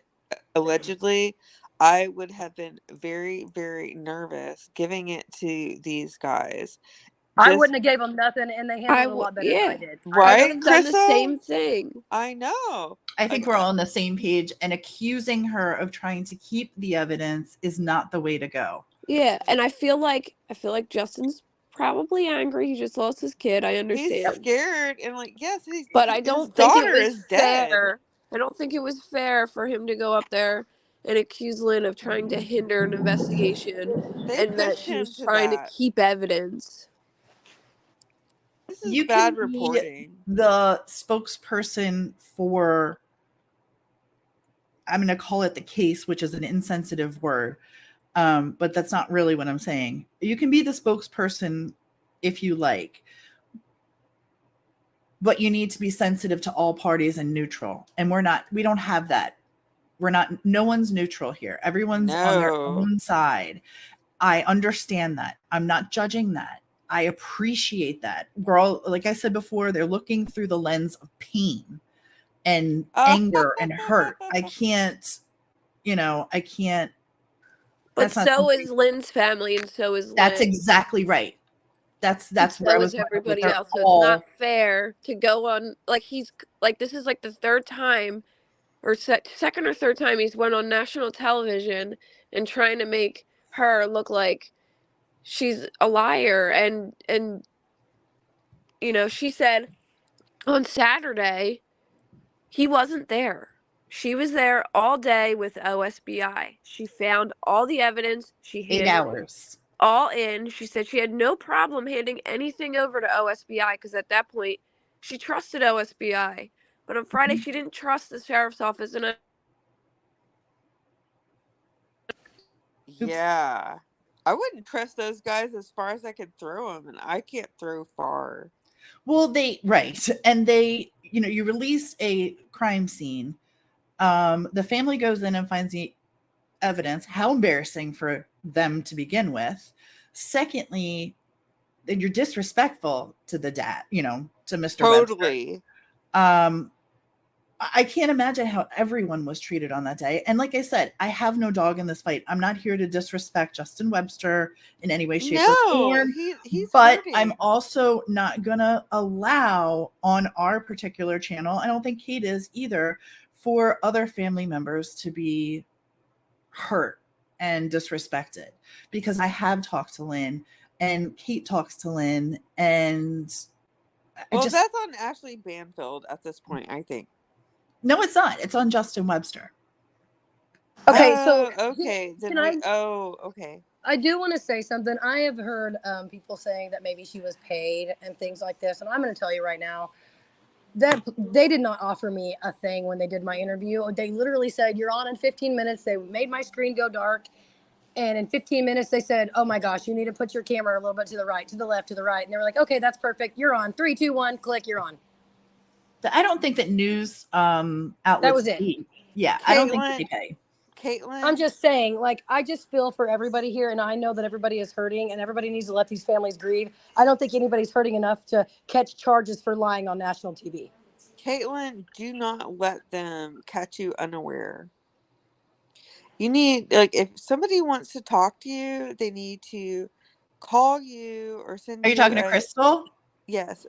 allegedly, I would have been very, very nervous giving it to these guys. I wouldn't have gave them nothing, and they handled it a lot better than I did. I would Right, have done the Crystal? same thing. I know. I think we're all on the same page, and accusing her of trying to keep the evidence is not the way to go. Yeah, and I feel like Justin's probably angry. He just lost his kid. I understand. He's scared and like, yes, But I his don't think it daughter was is dead. fair. I don't think it was fair for him to go up there and accuse Lynn of trying to hinder an investigation They and that pushed she him was to trying to that. keep evidence. This is You bad can be reporting. the spokesperson for, I'm going to call it the case, which is an insensitive word, but that's not really what I'm saying. You can be the spokesperson if you like, but you need to be sensitive to all parties and neutral. And we don't have that. No one's neutral here. Everyone's on their own side. I understand that. I'm not judging that. I appreciate that. Girl, like I said before, they're looking through the lens of pain and anger and hurt. I can't. But so is Lynn's family, and so is Lynn. That's exactly right. That's where I was going with it. Everybody They're else. So all- it's not fair to go on this is like the third time or second or third time he's went on national television and trying to make her look like she's a liar. And she said on Saturday he wasn't there. She was there all day with OSBI. She found all the evidence. She 8 handed hours. all in. She said she had no problem handing anything over to OSBI because at that point she trusted OSBI. But on Friday she didn't trust the sheriff's office. And Yeah. I wouldn't trust those guys as far as I could throw them, and I can't throw far. Well, right. And you release a crime scene. The family goes in and finds the evidence. How embarrassing for them to begin with. Secondly, then you're disrespectful to the dad, to Mr. Totally. Webster. I can't imagine how everyone was treated on that day. And like I said, I have no dog in this fight. I'm not here to disrespect Justin Webster in any way, shape, or form. He's but hurting. I'm also not going to allow on our particular channel, I don't think Kate is either, for other family members to be hurt and disrespected. Because I have talked to Lynn and Kate talks to Lynn, and that's on Ashley Banfield at this point, I think. No, it's not. It's on Justin Webster. Okay, okay. Okay. I do want to say something. I have heard people saying that maybe she was paid and things like this, and I'm going to tell you right now that they did not offer me a thing when they did my interview. They literally said, "You're on in 15 minutes." They made my screen go dark, and in 15 minutes they said, "Oh my gosh, you need to put your camera a little bit to the right, to the left, to the right." And they were like, "Okay, that's perfect. You're on. 3, 2, 1, click. You're on." I don't think that news outlets. That was it. Yeah, Caitlin, I don't think they pay. Caitlin, I'm just saying, I just feel for everybody here, and I know that everybody is hurting, and everybody needs to let these families grieve. I don't think anybody's hurting enough to catch charges for lying on national TV. Caitlin, do not let them catch you unaware. You need, if somebody wants to talk to you, they need to call you or send you. Are you talking to Crystal? Yes.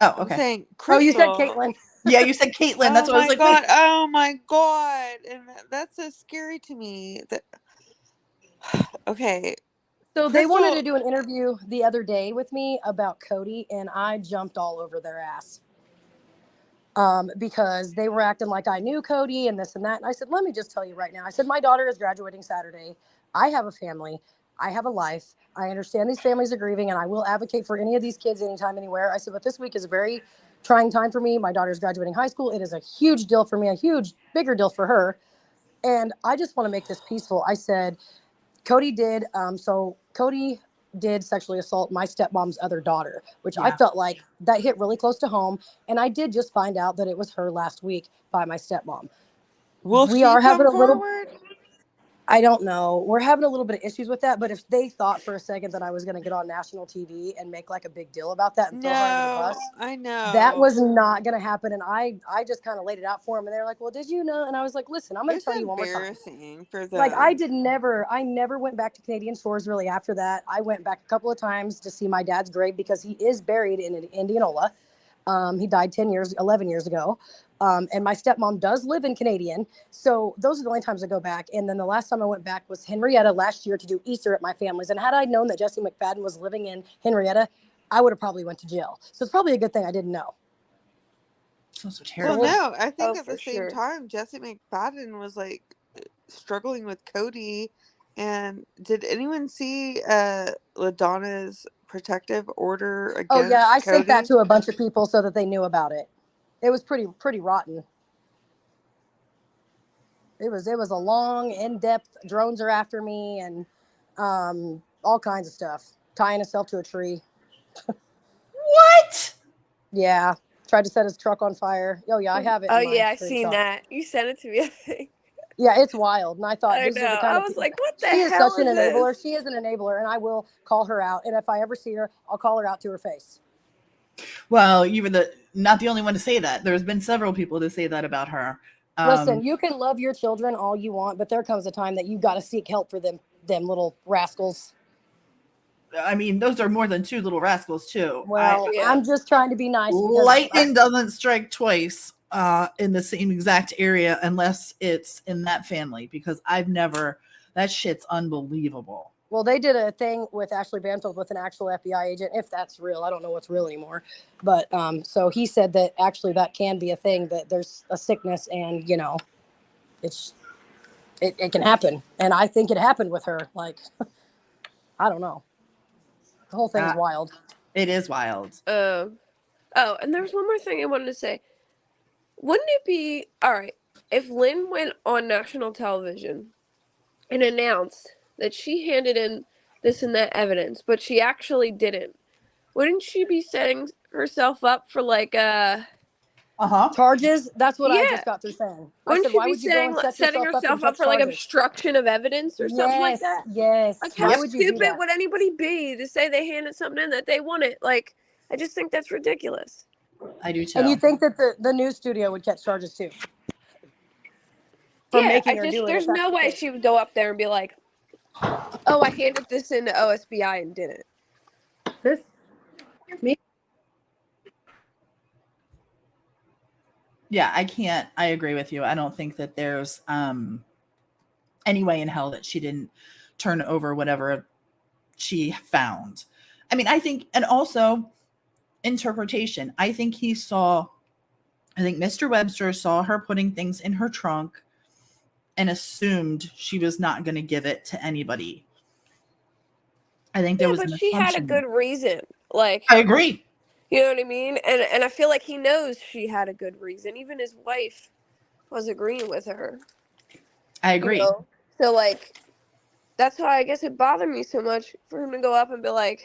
Oh, I'm okay. saying Crystal. Oh, you said Caitlin. Yeah, you said Caitlin. That's what I was like. God. Oh my God. And that's so scary to me. Okay. So they wanted to do an interview the other day with me about Cody, and I jumped all over their ass. Because they were acting like I knew Cody and this and that. And I said, let me just tell you right now. I said, my daughter is graduating Saturday. I have a family. I have a life. I understand these families are grieving, and I will advocate for any of these kids anytime, anywhere. I said, but this week is a very trying time for me. My daughter's graduating high school. It is a huge deal for me, bigger deal for her. And I just want to make this peaceful. I said, Cody did sexually assault my stepmom's other daughter, which I felt like that hit really close to home. And I did just find out that it was her last week by my stepmom. Will she come forward? I don't know. We're having a little bit of issues with that, but if they thought for a second that I was going to get on national TV and make like a big deal about that and throw her under the No, bus, I know. that was not going to happen. And I just kind of laid it out for them, and they're like, well, did you know? And I was like, listen, I'm going to It's tell you one more time. embarrassing for them. Like, I never went back to Canadian shores really after that. I went back a couple of times to see my dad's grave because he is buried in Indianola. He died 11 years ago. And my stepmom does live in Canadian. So those are the only times I go back. And then the last time I went back was Henryetta last year to do Easter at my family's. And had I known that Jesse McFadden was living in Henryetta, I would have probably went to jail. So it's probably a good thing I didn't know. So Well, terrible. no, I think Oh, at the for same sure. time, Jesse McFadden was like struggling with Cody. And did anyone see LaDonna's protective order against Oh yeah, I sent that Cody? to a bunch of people so that they knew about it. It was pretty rotten. It was a long, in-depth. Drones are after me and all kinds of stuff. Tying himself to a tree. What? Yeah, tried to set his truck on fire. Oh yeah, I have it. Oh in my yeah, I seen screenshot. that. You sent it to me, I think. Yeah, it's wild. And I thought I these know. are the kind I of was people. like, what the She is hell such an is enabler. this? She is an enabler, and I will call her out. And if I ever see her, I'll call her out to her face. Well, you were not the only one to say that. There's been several people to say that about her. Listen, you can love your children all you want, but there comes a time that you got to seek help for them little rascals. I mean, those are more than two little rascals, too. Well, Yeah. I'm just trying to be nice because Lightning doesn't strike twice in the same exact area unless it's in that family, because that shit's unbelievable. well, they did a thing with Ashley Banfield with an actual FBI agent, if that's real. I don't know what's real anymore. But so he said that actually that can be a thing, that there's a sickness and, it can happen. And I think it happened with her. Like, I don't know. The whole thing's wild. It is wild. Oh, and there's one more thing I wanted to say. Wouldn't it be all right if Lynn went on national television and announced that she handed in this and that evidence, but she actually didn't? Wouldn't she be setting herself up for like Charges? That's what I Yeah. just got through saying. I Wouldn't said, she why be would you go and set setting yourself up and herself up catch for like charges? obstruction of evidence or something like that? Yes. Like, Why how would you do stupid that? would anybody be to say they handed something in that they wanted? Like, I just think that's ridiculous. I do too. And you think that the news studio would catch charges too? For Yeah, making her do it. there's if that's no the way case. she would go up there and be like, oh, I handed this in to OSBI and didn't. This me. Yeah, I can't. I agree with you. I don't think that there's any way in hell that she didn't turn over whatever she found. I mean, I think, and also interpretation. I think Mr. Webster saw her putting things in her trunk and assumed she was not going to give it to anybody. I think there was but an she had a assumption. good reason. Like, I agree. you know what I mean? And I feel like he knows she had a good reason. Even his wife was agreeing with her. I agree. You know? So, like, that's why I guess it bothered me so much for him to go up and be like,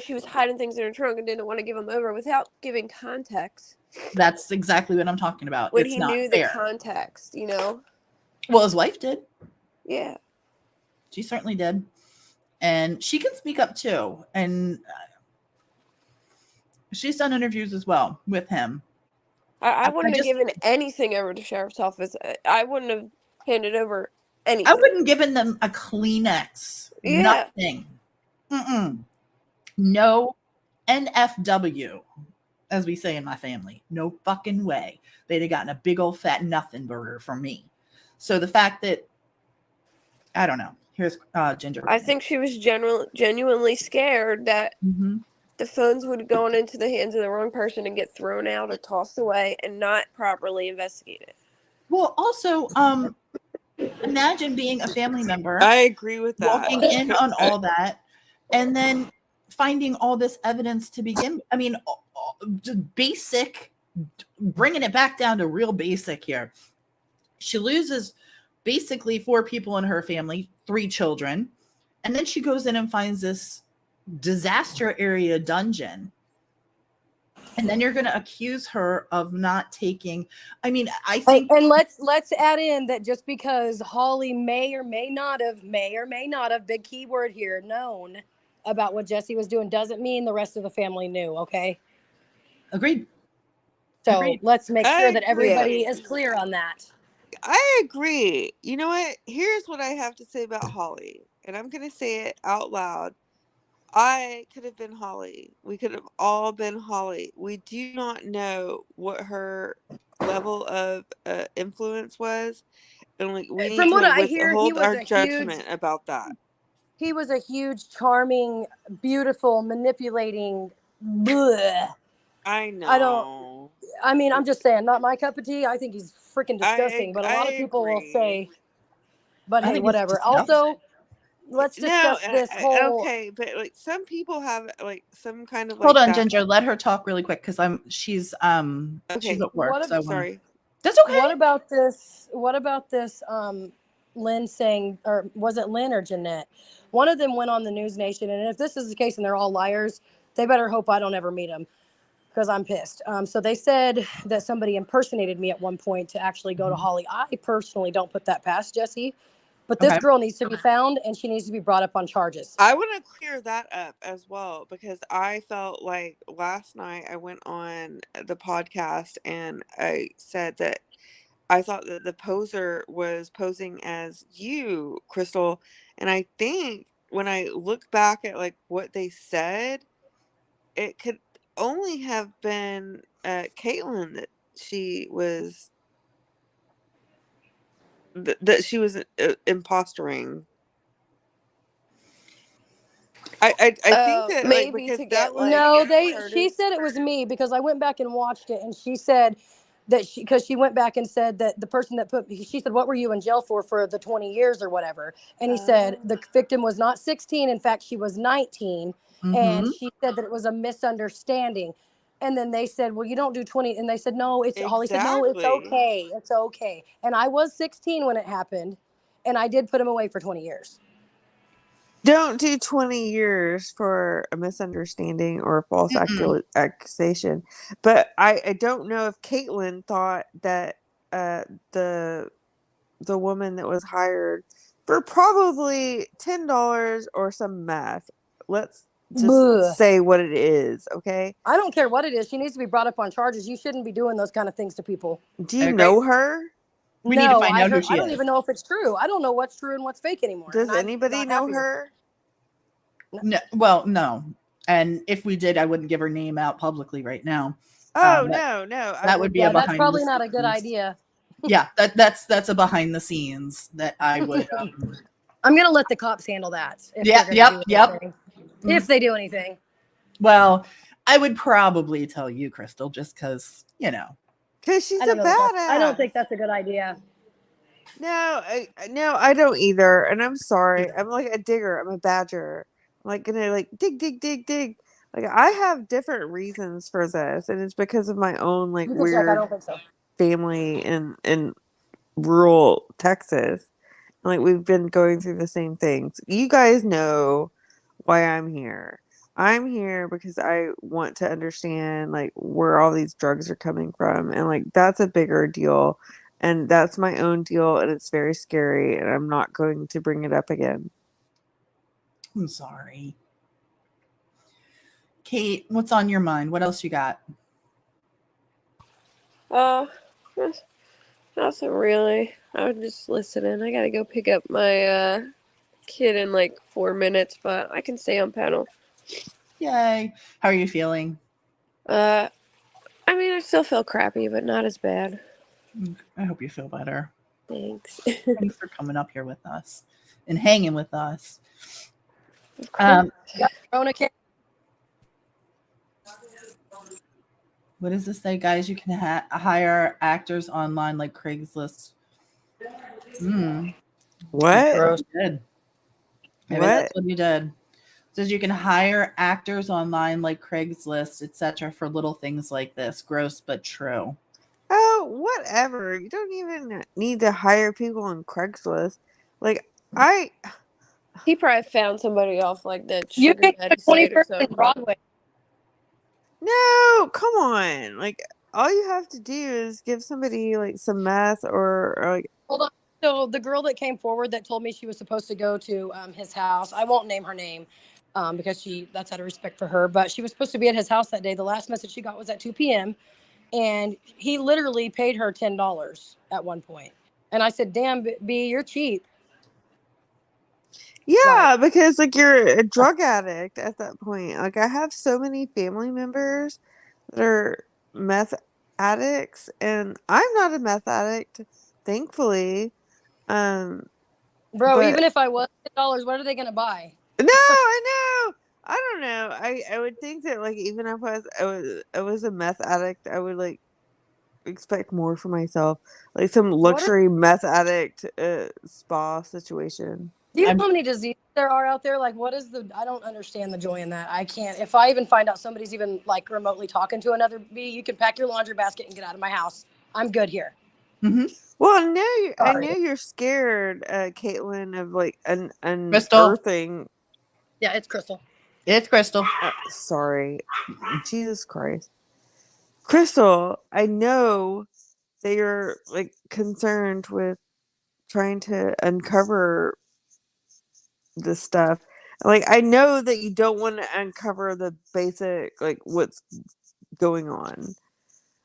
she was hiding things in her trunk and didn't want to give them over without giving context. That's exactly what I'm talking about. When it's he not knew fair. the context, Well, his wife did. Yeah. She certainly did. And she can speak up too. And she's done interviews as well with him. I wouldn't have given anything over to Sheriff's Office. I wouldn't have handed over anything. I wouldn't given them a Kleenex. Yeah. Nothing. Mm-mm. No NFW, as we say in my family. No fucking way. They'd have gotten a big old fat nothing burger from me. So the fact that, I don't know. Here's Ginger. I think she was genuinely scared that the phones would go into the hands of the wrong person and get thrown out or tossed away and not properly investigated. Well, also, imagine being a family member. I agree with that. Walking in on all that, and then finding all this evidence to begin. I mean, just basic, bringing it back down to real basic here. She loses basically 4 people in her family, 3 children, and then she goes in and finds this disaster area dungeon And then you're going to accuse her of not taking. I mean, I think. And let's add in that just because Holly may or may not have, big keyword here, known about what Jesse was doing doesn't mean the rest of the family knew. Okay. Agreed. So Agreed. let's make sure that I everybody agree. is clear on that. I agree. You know what? Here's what I have to say about Holly, and I'm going to say it out loud. I could have been Holly. We could have all been Holly. We do not know what her level of influence was, and like we need From what to I hear, withhold our judgment about that. he was a huge, charming, beautiful, manipulating. Bleh. I know. I mean, I'm just saying, not my cup of tea. I think he's freaking disgusting. But a lot of people will say, but I hey, think it's whatever. disgusting. Also, let's discuss this whole. Okay, but like some people have like some kind of like Hold on, that. Ginger. Let her talk really quick because she's Okay. at work. So Sorry. that's okay. What about this? Lynn saying, or was it Lynn or Jeanette? One of them went on the News Nation, and if this is the case and they're all liars, they better hope I don't ever meet them because I'm pissed. So they said that somebody impersonated me at one point to actually go to Holly. I personally don't put that past Jesse, but this girl needs to be found and she needs to be brought up on charges. I want to clear that up as well because I felt like last night I went on the podcast and I said that I thought that the poser was posing as you, Crystal. And I think when I look back at like what they said, it could only have been Caitlin that she was impostering. I think that like maybe because to that get was like She said it was me because I went back and watched it and she said that because she went back and said that the person that she said, what were you in jail for the 20 years or whatever? And he said the victim was not 16. In fact, she was 19. And she said that it was a misunderstanding. And then they said, well, you don't do 20. And they said, no, Holly said, no, it's okay. It's okay. And I was 16 when it happened. And I did put him away for 20 years. Don't do 20 years for a misunderstanding or a false accusation. But I don't know if Caitlin thought that the woman that was hired for probably $10 or some meth. Let's just say what it is, okay? I don't care what it is. She needs to be brought up on charges. You shouldn't be doing those kind of things to people. Do you know her? We need to find out who she is. I don't even know if it's true. I don't know what's true and what's fake anymore. Does anybody know her? No. Well, no. And if we did, I wouldn't give her name out publicly right now. Oh, no. That would be a behind that's probably not a good idea. Yeah, that's a behind the scenes that I would. I'm gonna let the cops handle that. If they do anything. Well, I would probably tell you, Crystal, just because because she's a badass. I don't think that's a good idea. No, I don't either. And I'm sorry. I'm like a digger. I'm a badger. I'm like gonna like dig. Like I have different reasons for this, and it's because of my own like weird I don't think so. family in rural Texas. Like we've been going through the same things. You guys know why I'm here. I'm here because I want to understand like where all these drugs are coming from, and like that's a bigger deal, and that's my own deal, and it's very scary, and I'm not going to bring it up again. I'm sorry. Kate, what's on your mind? What else you got? Nothing really. I was just listening. I gotta go pick up my kid in like 4 minutes, but I can stay on panel. Yay. How are you feeling? I mean, I still feel crappy, but not as bad. I hope you feel better. Thanks. Thanks for coming up here with us and hanging with us. What does this say, guys? You can hire actors online like Craigslist. What? Maybe that's what you did. It says you can hire actors online like Craigslist, etc. for little things like this. Gross but true. Oh, whatever. You don't even need to hire people on Craigslist. Like He probably found somebody off like that You sugar can go daddy to site or 21st something. and Broadway. No, come on. Like, all you have to do is give somebody like some meth or like. Hold on. So the girl that came forward that told me she was supposed to go to his house, I won't name her name because that's out of respect for her, but she was supposed to be at his house that day. The last message she got was at 2 p.m. and he literally paid her $10 at one point. And I said, "Damn, B, you're cheap." Yeah, because like you're a drug addict at that point. Like I have so many family members that are meth addicts, and I'm not a meth addict, thankfully. Bro, But even if I was $10, what are they gonna buy? no, I know. I don't know. I would think that like even if I was a meth addict, I would like expect more for myself, like some luxury meth addict spa situation. Do you know I'm- how many diseases there are out there? Like, what is I don't understand the joy in that. I can't. If I even find out somebody's even like remotely talking to another bee, you can pack your laundry basket and get out of my house. I'm good here. Well, no, I Sorry. know you're scared, Caitlin, of like Crystal. unearthing. Yeah, it's Crystal. It's Crystal. Sorry, Jesus Christ, Crystal. I know that you're like concerned with trying to uncover this stuff. Like, I know that you don't want to uncover the basic, like what's going on.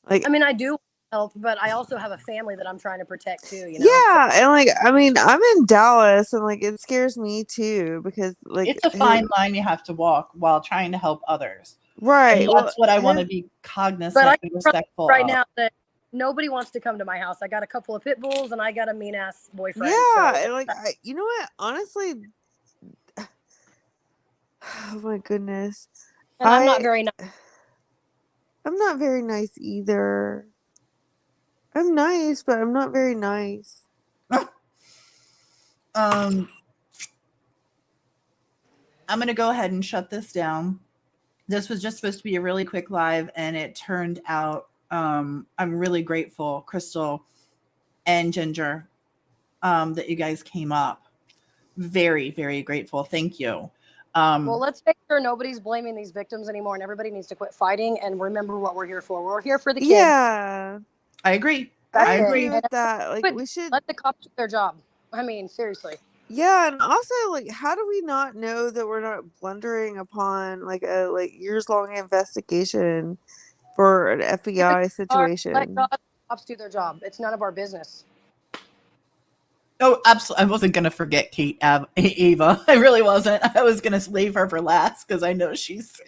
Like, I mean, I do help, but I also have a family that I'm trying to protect too. You know. yeah, and like I mean, I'm in Dallas, and like it scares me too because like It's a fine line you have to walk while trying to help others. right. And Well, that's what I want to be cognizant But I and can tell you respectful right of. now that nobody wants to come to my house. I got a couple of pit bulls and I got a mean ass boyfriend. yeah, So and like you know what? Honestly, oh my goodness, and I'm not very nice. I'm not very nice either. I'm nice, but I'm not very nice. I'm gonna go ahead and shut this down. This was just supposed to be a really quick live, and it turned out I'm really grateful, Crystal and Ginger, that you guys came up. Very, very grateful. Thank you. Well, let's make sure nobody's blaming these victims anymore, and everybody needs to quit fighting and remember what we're here for. We're here for the kids. Yeah, I agree. I That's agree it. with And that. Like we should let the cops do their job. I mean, seriously. Yeah, and also like how do we not know that we're not blundering upon like a like years long investigation for an FBI situation? Let God, cops do their job. It's none of our business. Oh, absolutely. I wasn't going to forget Ava. I really wasn't. I was going to leave her for last because I know she's.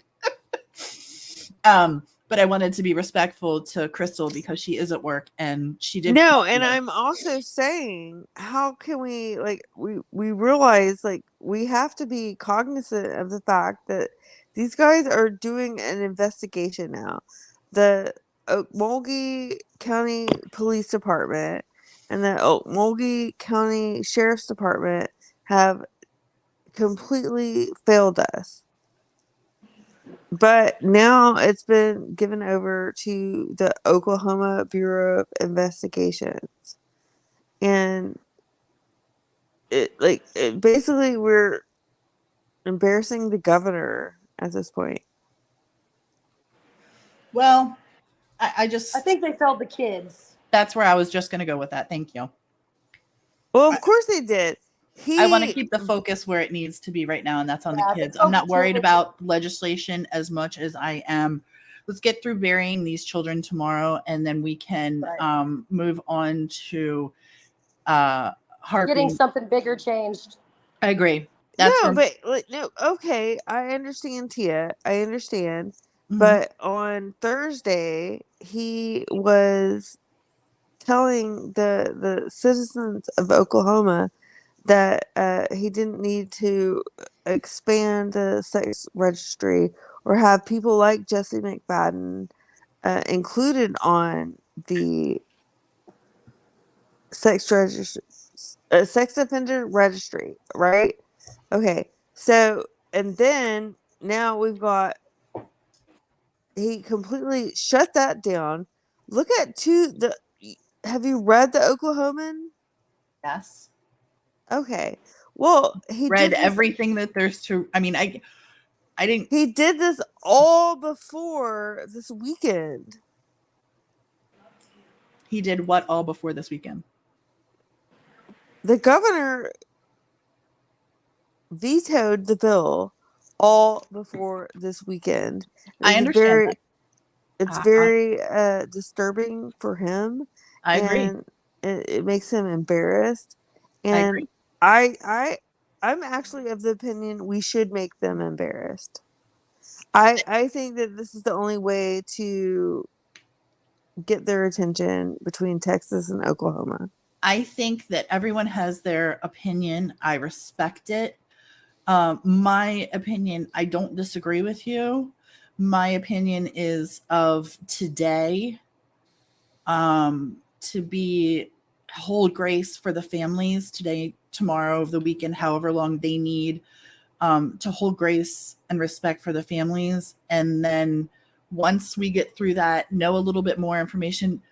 But I wanted to be respectful to Crystal because she is at work and she did. No, and I'm also saying how can we like we realize like we have to be cognizant of the fact that these guys are doing an investigation now. The Okmulgee County Police Department and the Okmulgee County Sheriff's Department have completely failed us. But now it's been given over to the Oklahoma Bureau of Investigations. And basically we're embarrassing the governor at this point. Well, I I just. think they failed the kids. That's where I was just going to go with that. Thank you. Well, of course they did. I want to keep the focus where it needs to be right now, and that's on the kids. I'm not worried about legislation as much as I am. Let's get through burying these children tomorrow, and then we can move on to getting something bigger changed. I agree. No, okay, I understand, Tia. I understand. Mhm. But on Thursday, he was telling the citizens of Oklahoma that he didn't need to expand the sex registry or have people like Jesse McFadden included on the sex offender registry, right? Okay, so and then now we've got he completely shut that down. Look at have you read the Oklahoman? Yes. Okay. Well, he Read did this. everything that there's to. I mean, I didn't. He did this all before this weekend. He did what all before this weekend? The governor vetoed the bill all before this weekend. I It's understand very that. it's I, very disturbing for him, I agree. and it makes him embarrassed. I And agree. I'm actually of the opinion we should make them embarrassed. I think that this is the only way to get their attention between Texas and Oklahoma. I think that everyone has their opinion. I respect it. My opinion, I don't disagree with you. My opinion is of today, to be hold grace for the families today, tomorrow, of the weekend, however long they need, to hold grace and respect for the families. And then once we get through that, know a little bit more information,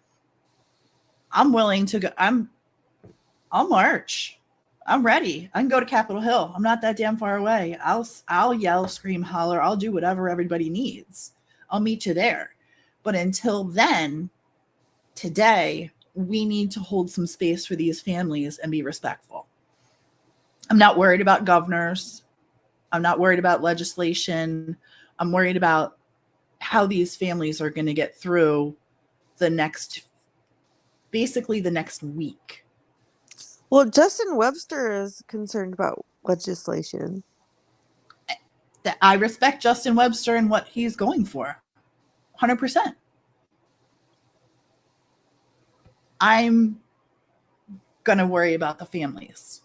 I'm willing to go. I'll march. I'm ready. I can go to Capitol Hill. I'm not that damn far away. I'll yell, scream, holler. I'll do whatever everybody needs. I'll meet you there. But until then, today, we need to hold some space for these families and be respectful. I'm not worried about governors. I'm not worried about legislation. I'm worried about how these families are going to get through basically the next week. Well, Justin Webster is concerned about legislation. That I respect Justin Webster and what he's going for. 100%. I'm going to worry about the families.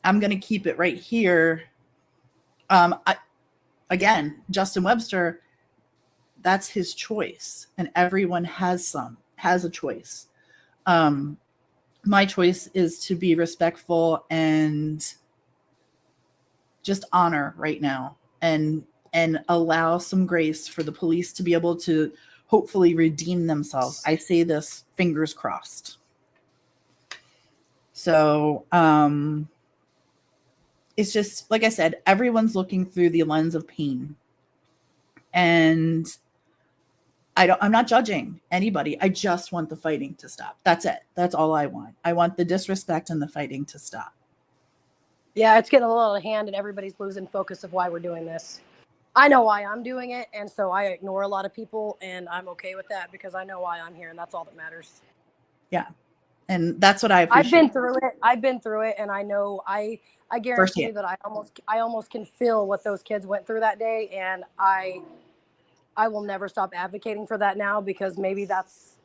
I'm going to keep it right here. Again, Justin Webster, that's his choice. And everyone has a choice. My choice is to be respectful and just honor right now, and allow some grace for the police to be able to hopefully redeem themselves. I say this fingers crossed. So it's just like I said, everyone's looking through the lens of pain, and I'm not judging anybody. I just want the fighting to stop. That's it. That's all I want. I want the disrespect and the fighting to stop. Yeah, it's getting a little out of hand, and everybody's losing focus of why we're doing this. I know why I'm doing it, and so I ignore a lot of people, and I'm okay with that because I know why I'm here, and that's all that matters. Yeah, and that's what I appreciate. I've been through it, and I know I guarantee you that I almost can feel what those kids went through that day, and I will never stop advocating for that now, because maybe that's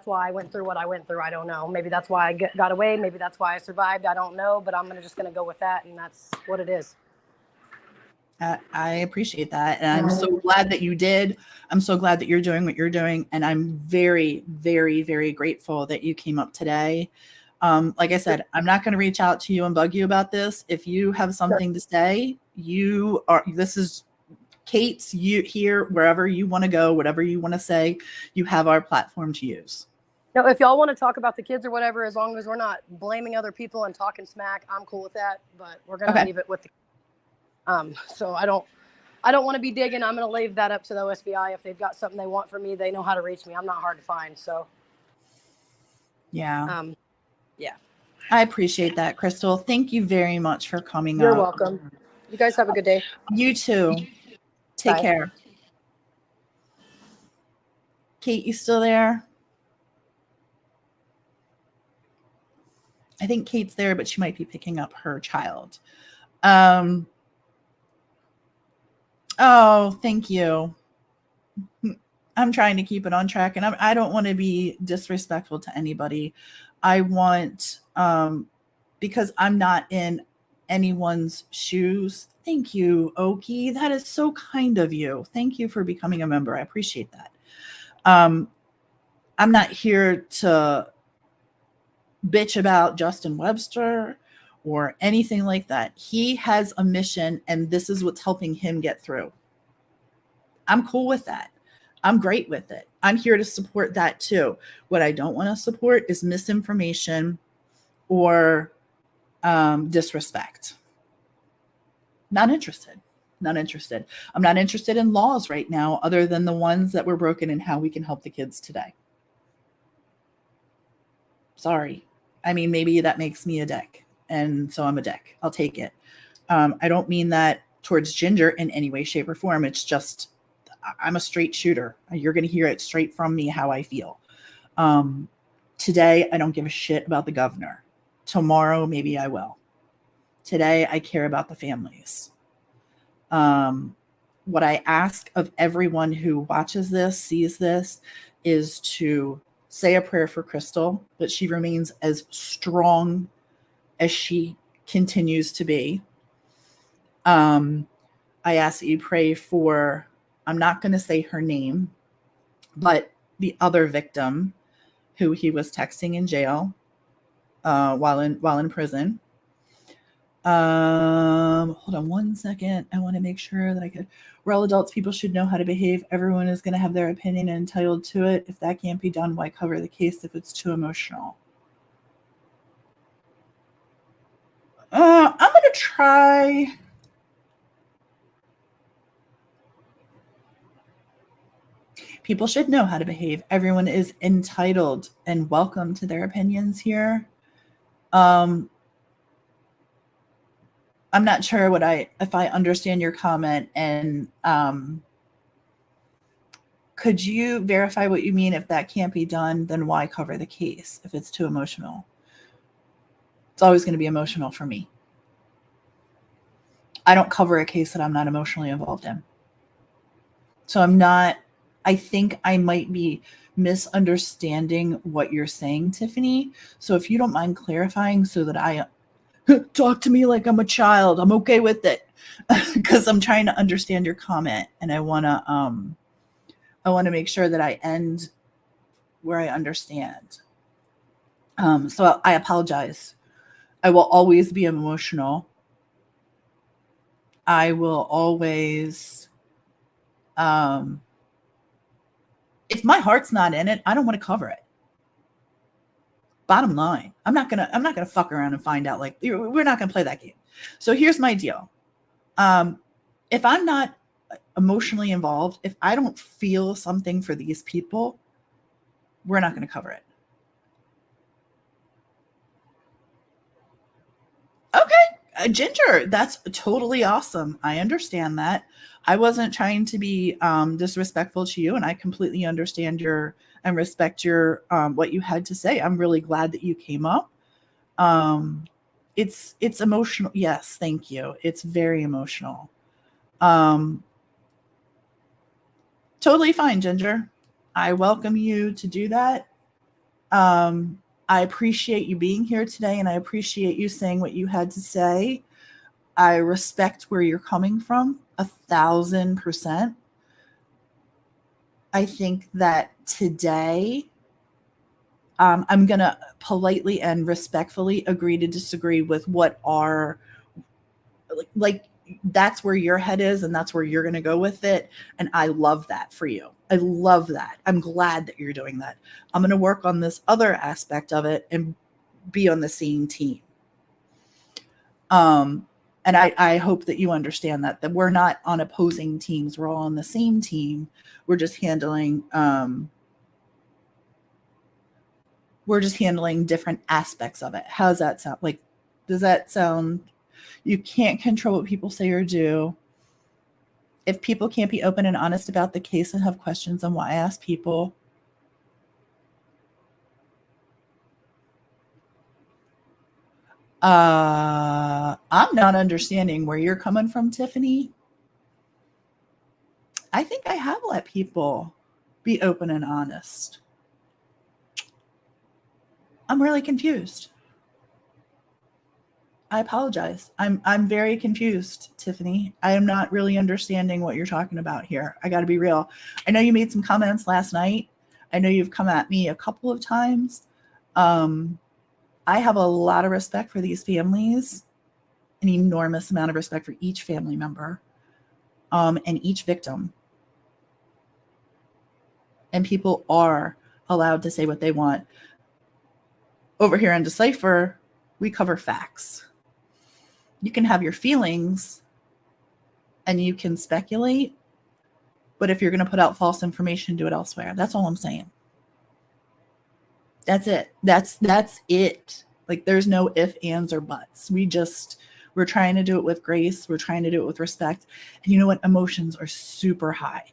why I went through what I went through. I don't know. Maybe that's why I got away. Maybe that's why I survived. I don't know, but I'm just going to go with that, and that's what it is. I appreciate that. And I'm so glad that you did. I'm so glad that you're doing what you're doing. And I'm very, very, very grateful that you came up today. Like I said, I'm not going to reach out to you and bug you about this. If you have something to say, this is Kate's, you here, wherever you want to go, whatever you want to say, you have our platform to use. No, if y'all want to talk about the kids or whatever, as long as we're not blaming other people and talking smack, I'm cool with that. But we're going to leave it with the so I don't want to be digging. I'm going to leave that up to the OSBI. If they've got something they want from me, they know how to reach me. I'm not hard to find. So yeah. Yeah. I appreciate that, Crystal. Thank you very much for coming You're up. welcome. You guys have a good day. You too. Take Bye. care. Kate, you still there? I think Kate's there, but she might be picking up her child. Oh, thank you. I'm trying to keep it on track, and I don't want to be disrespectful to anybody. I want, because I'm not in anyone's shoes. Thank you, Oki. That is so kind of you. Thank you for becoming a member. I appreciate that. I'm not here to bitch about Justin Webster or anything like that. He has a mission, and this is what's helping him get through. I'm cool with that. I'm great with it. I'm here to support that too. What I don't want to support is misinformation or disrespect. Not interested. Not interested. I'm not interested in laws right now other than the ones that were broken and how we can help the kids today. Sorry. I mean, maybe that makes me a dick, and so I'm a dick. I'll take it. I don't mean that towards Ginger in any way, shape, or form. It's just I'm a straight shooter. You're going to hear it straight from me how I feel. Today, I don't give a shit about the governor. Tomorrow, maybe I will. Today, I care about the families. What I ask of everyone who watches this, sees this, is to say a prayer for Crystal, that she remains as strong as she continues to be. I ask that you pray for, I'm not going to say her name, but the other victim who he was texting in jail while in prison. Hold on one second. I want to make sure that I could. We're all adults. People should know how to behave. Everyone is going to have their opinion and entitled to it. If that can't be done, why cover the case if it's too emotional? I'm going to try. People should know how to behave. Everyone is entitled and welcome to their opinions here. I'm not sure if I understand your comment, and could you verify what you mean? If that can't be done, then why cover the case if it's too emotional? It's always going to be emotional for me. I don't cover a case that I'm not emotionally involved in. So I think I might be misunderstanding what you're saying, Tiffany. So if you don't mind clarifying so that I talk to me like I'm a child, I'm okay with it, because I'm trying to understand your comment, and I want to make sure that I end where I understand. So I apologize. I will always be emotional. I will always, if my heart's not in it, I don't want to cover it. Bottom line, I'm not gonna fuck around and find out. Like, we're not gonna play that game. So here's my deal. If I'm not emotionally involved, if I don't feel something for these people, we're not going to cover it. Okay, Ginger, that's totally awesome. I understand that. I wasn't trying to be disrespectful to you, and I completely understand and respect your what you had to say. I'm really glad that you came up. It's emotional. Yes, thank you. It's very emotional. Totally fine, Ginger. I welcome you to do that. I appreciate you being here today, and I appreciate you saying what you had to say. I respect where you're coming from 1,000%. I think that today, I'm going to politely and respectfully agree to disagree with what are like that's where your head is, and that's where you're going to go with it. And I love that for you. I love that. I'm glad that you're doing that. I'm going to work on this other aspect of it and be on the same team. And I hope that you understand that we're not on opposing teams. We're all on the same team. We're just handling different aspects of it. How does that sound? Like, does that sound? You can't control what people say or do. If people can't be open and honest about the case and have questions on why, I ask people. I'm not understanding where you're coming from, Tiffany. I think I have let people be open and honest. I'm really confused. I apologize. I'm very confused, Tiffany. I am not really understanding what you're talking about here. I got to be real. I know you made some comments last night. I know you've come at me a couple of times. I have a lot of respect for these families, an enormous amount of respect for each family member, and each victim. And people are allowed to say what they want. Over here on Decipher, we cover facts. You can have your feelings and you can speculate. But if you're going to put out false information, do it elsewhere. That's all I'm saying. That's it. That's it. Like, there's no if, ands, or buts. We're trying to do it with grace. We're trying to do it with respect. And you know what? Emotions are super high.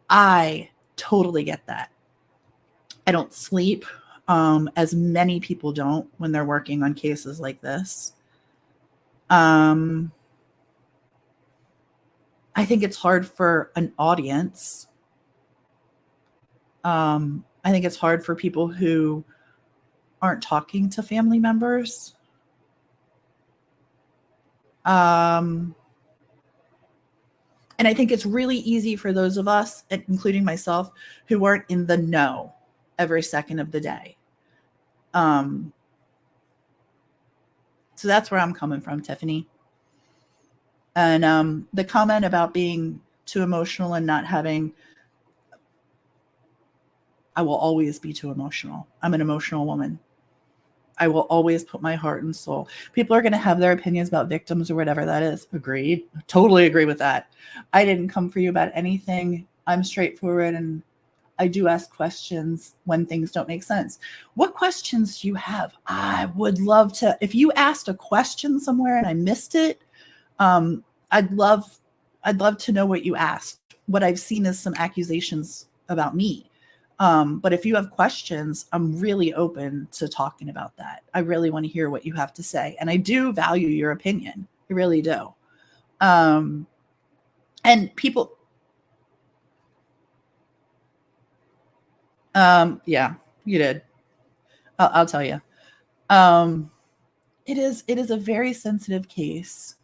I totally get that. I don't sleep, as many people don't when they're working on cases like this. I think it's hard for an audience. I think it's hard for people who aren't talking to family members. And I think it's really easy for those of us, including myself, who aren't in the know every second of the day. So that's where I'm coming from, Tiffany. And the comment about being too emotional and not having, I will always be too emotional. I'm an emotional woman. I will always put my heart and soul. People are going to have their opinions about victims or whatever that is. Agreed. Totally agree with that. I didn't come for you about anything. I'm straightforward, and I do ask questions when things don't make sense. What questions do you have? I would love to, if you asked a question somewhere and I missed it, I'd love to know what you asked. What I've seen is some accusations about me. But if you have questions, I'm really open to talking about that. I really want to hear what you have to say. And I do value your opinion. I really do. And people, yeah, you did. I'll tell you. It is a very sensitive case.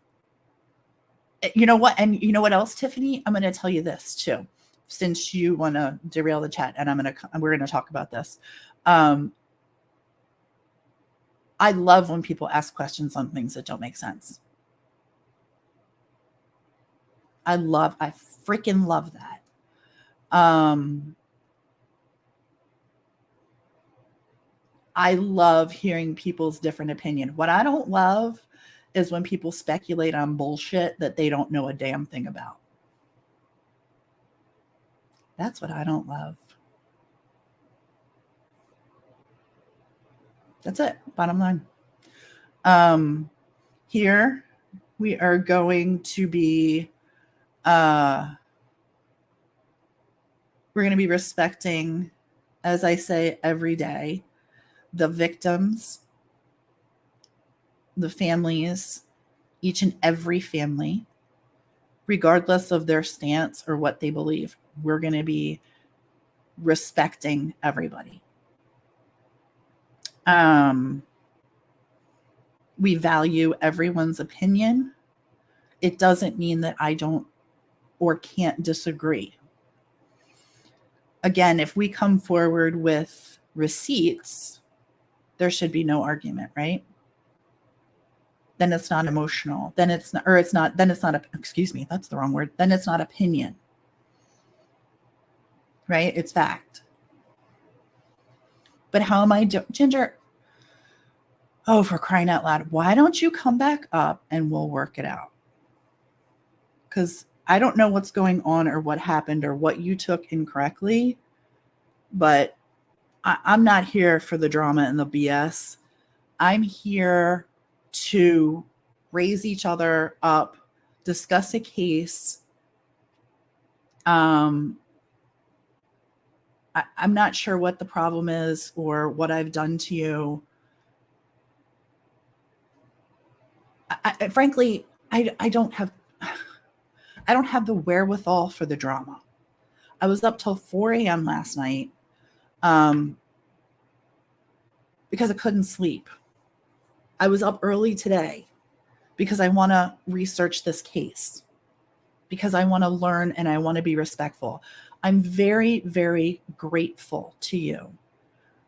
You know what? And you know what else, Tiffany? I'm going to tell you this too, since you want to derail the chat, and we're going to talk about this. I love when people ask questions on things that don't make sense. I freaking love that. I love hearing people's different opinion. What I don't love is when people speculate on bullshit that they don't know a damn thing about. That's what I don't love. That's it. Bottom line. Here we are going to be, we're going to be respecting, as I say every day, the victims, the families, each and every family, regardless of their stance or what they believe. We're going to be respecting everybody. We value everyone's opinion. It doesn't mean that I don't or can't disagree. Again, if we come forward with receipts, there should be no argument, right? Then it's not emotional. Then it's not, excuse me, that's the wrong word. Then it's not opinion, right? It's fact. But how am I doing? Ginger, oh, for crying out loud, why don't you come back up and we'll work it out? Because I don't know what's going on or what happened or what you took incorrectly, but I'm not here for the drama and the BS. I'm here to raise each other up, discuss a case. I'm not sure what the problem is or what I've done to you. Frankly, I don't have the wherewithal for the drama. I was up till 4 a.m. last night because I couldn't sleep. I was up early today because I want to research this case, because I want to learn and I want to be respectful. I'm very, very grateful to you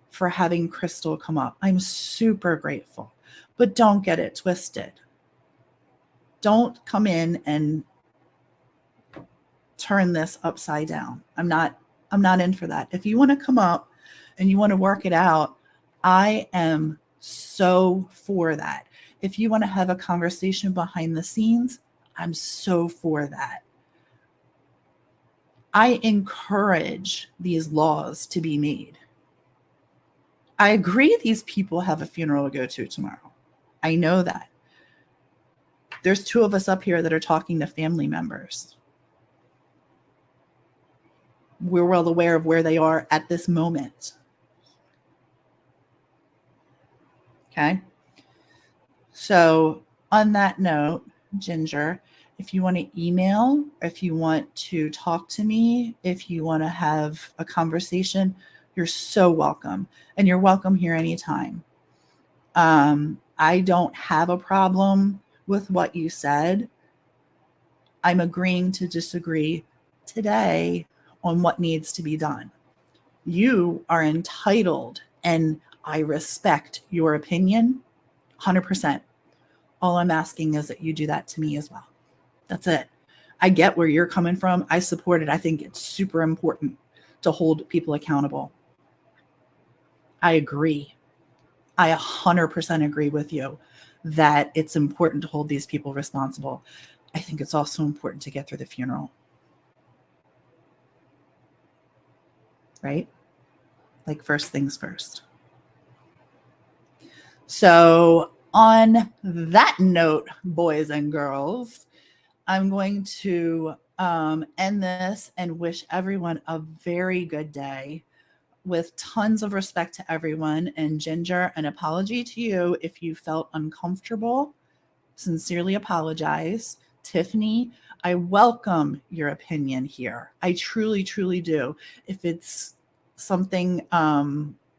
for having Crystal come up. I'm super grateful, but don't get it twisted. Don't come in and turn this upside down. I'm not in for that. If you want to come up and you want to work it out, I am so for that. If you want to have a conversation behind the scenes, I'm so for that. I encourage these laws to be made. I agree these people have a funeral to go to tomorrow. I know that. There's 2 of us up here that are talking to family members. We're well aware of where they are at this moment. Okay. So on that note, Ginger, if you want to email, if you want to talk to me, if you want to have a conversation, you're so welcome. And you're welcome here anytime. I don't have a problem with what you said. I'm agreeing to disagree today on what needs to be done. You are entitled, and I respect your opinion 100%. All I'm asking is that you do that to me as well. That's it. I get where you're coming from. I support it. I think it's super important to hold people accountable. I agree. I 100% agree with you that it's important to hold these people responsible. I think it's also important to get through the funeral. Right? Like first things first. So on that note, boys and girls, I'm going to end this and wish everyone a very good day with tons of respect to everyone. And Ginger, an apology to you if you felt uncomfortable. Sincerely apologize. Tiffany, I welcome your opinion here. I truly, truly do. If it's something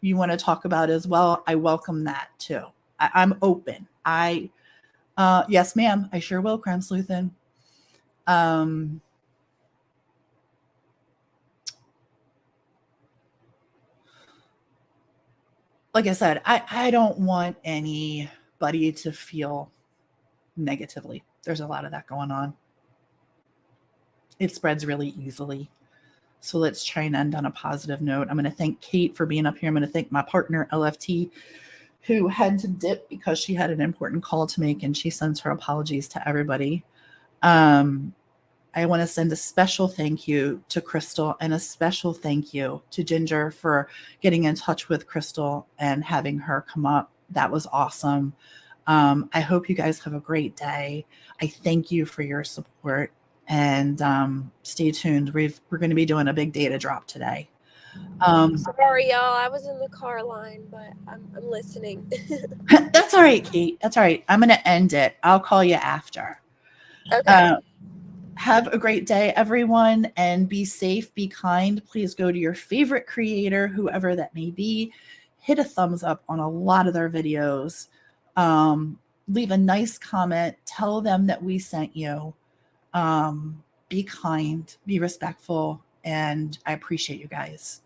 you want to talk about as well, I welcome that too. I'm open. Yes, ma'am, I sure will, Crime Sleuthin. Like I said, I don't want anybody to feel negatively. There's a lot of that going on. It spreads really easily. So let's try and end on a positive note. I'm going to thank Kate for being up here. I'm going to thank my partner, LFT, who had to dip because she had an important call to make, and she sends her apologies to everybody. I want to send a special thank you to Crystal and a special thank you to Ginger for getting in touch with Crystal and having her come up. That was awesome. I hope you guys have a great day. I thank you for your support, and stay tuned. We're going to be doing a big data drop today. Sorry, y'all. I was in the car line, but I'm listening. That's all right, Kate. That's all right. I'm going to end it. I'll call you after. Okay. Have a great day, everyone, and be safe, be kind. Please go to your favorite creator, whoever that may be. Hit a thumbs up on a lot of their videos. Leave a nice comment. Tell them that we sent you. Be kind, be respectful, and I appreciate you guys.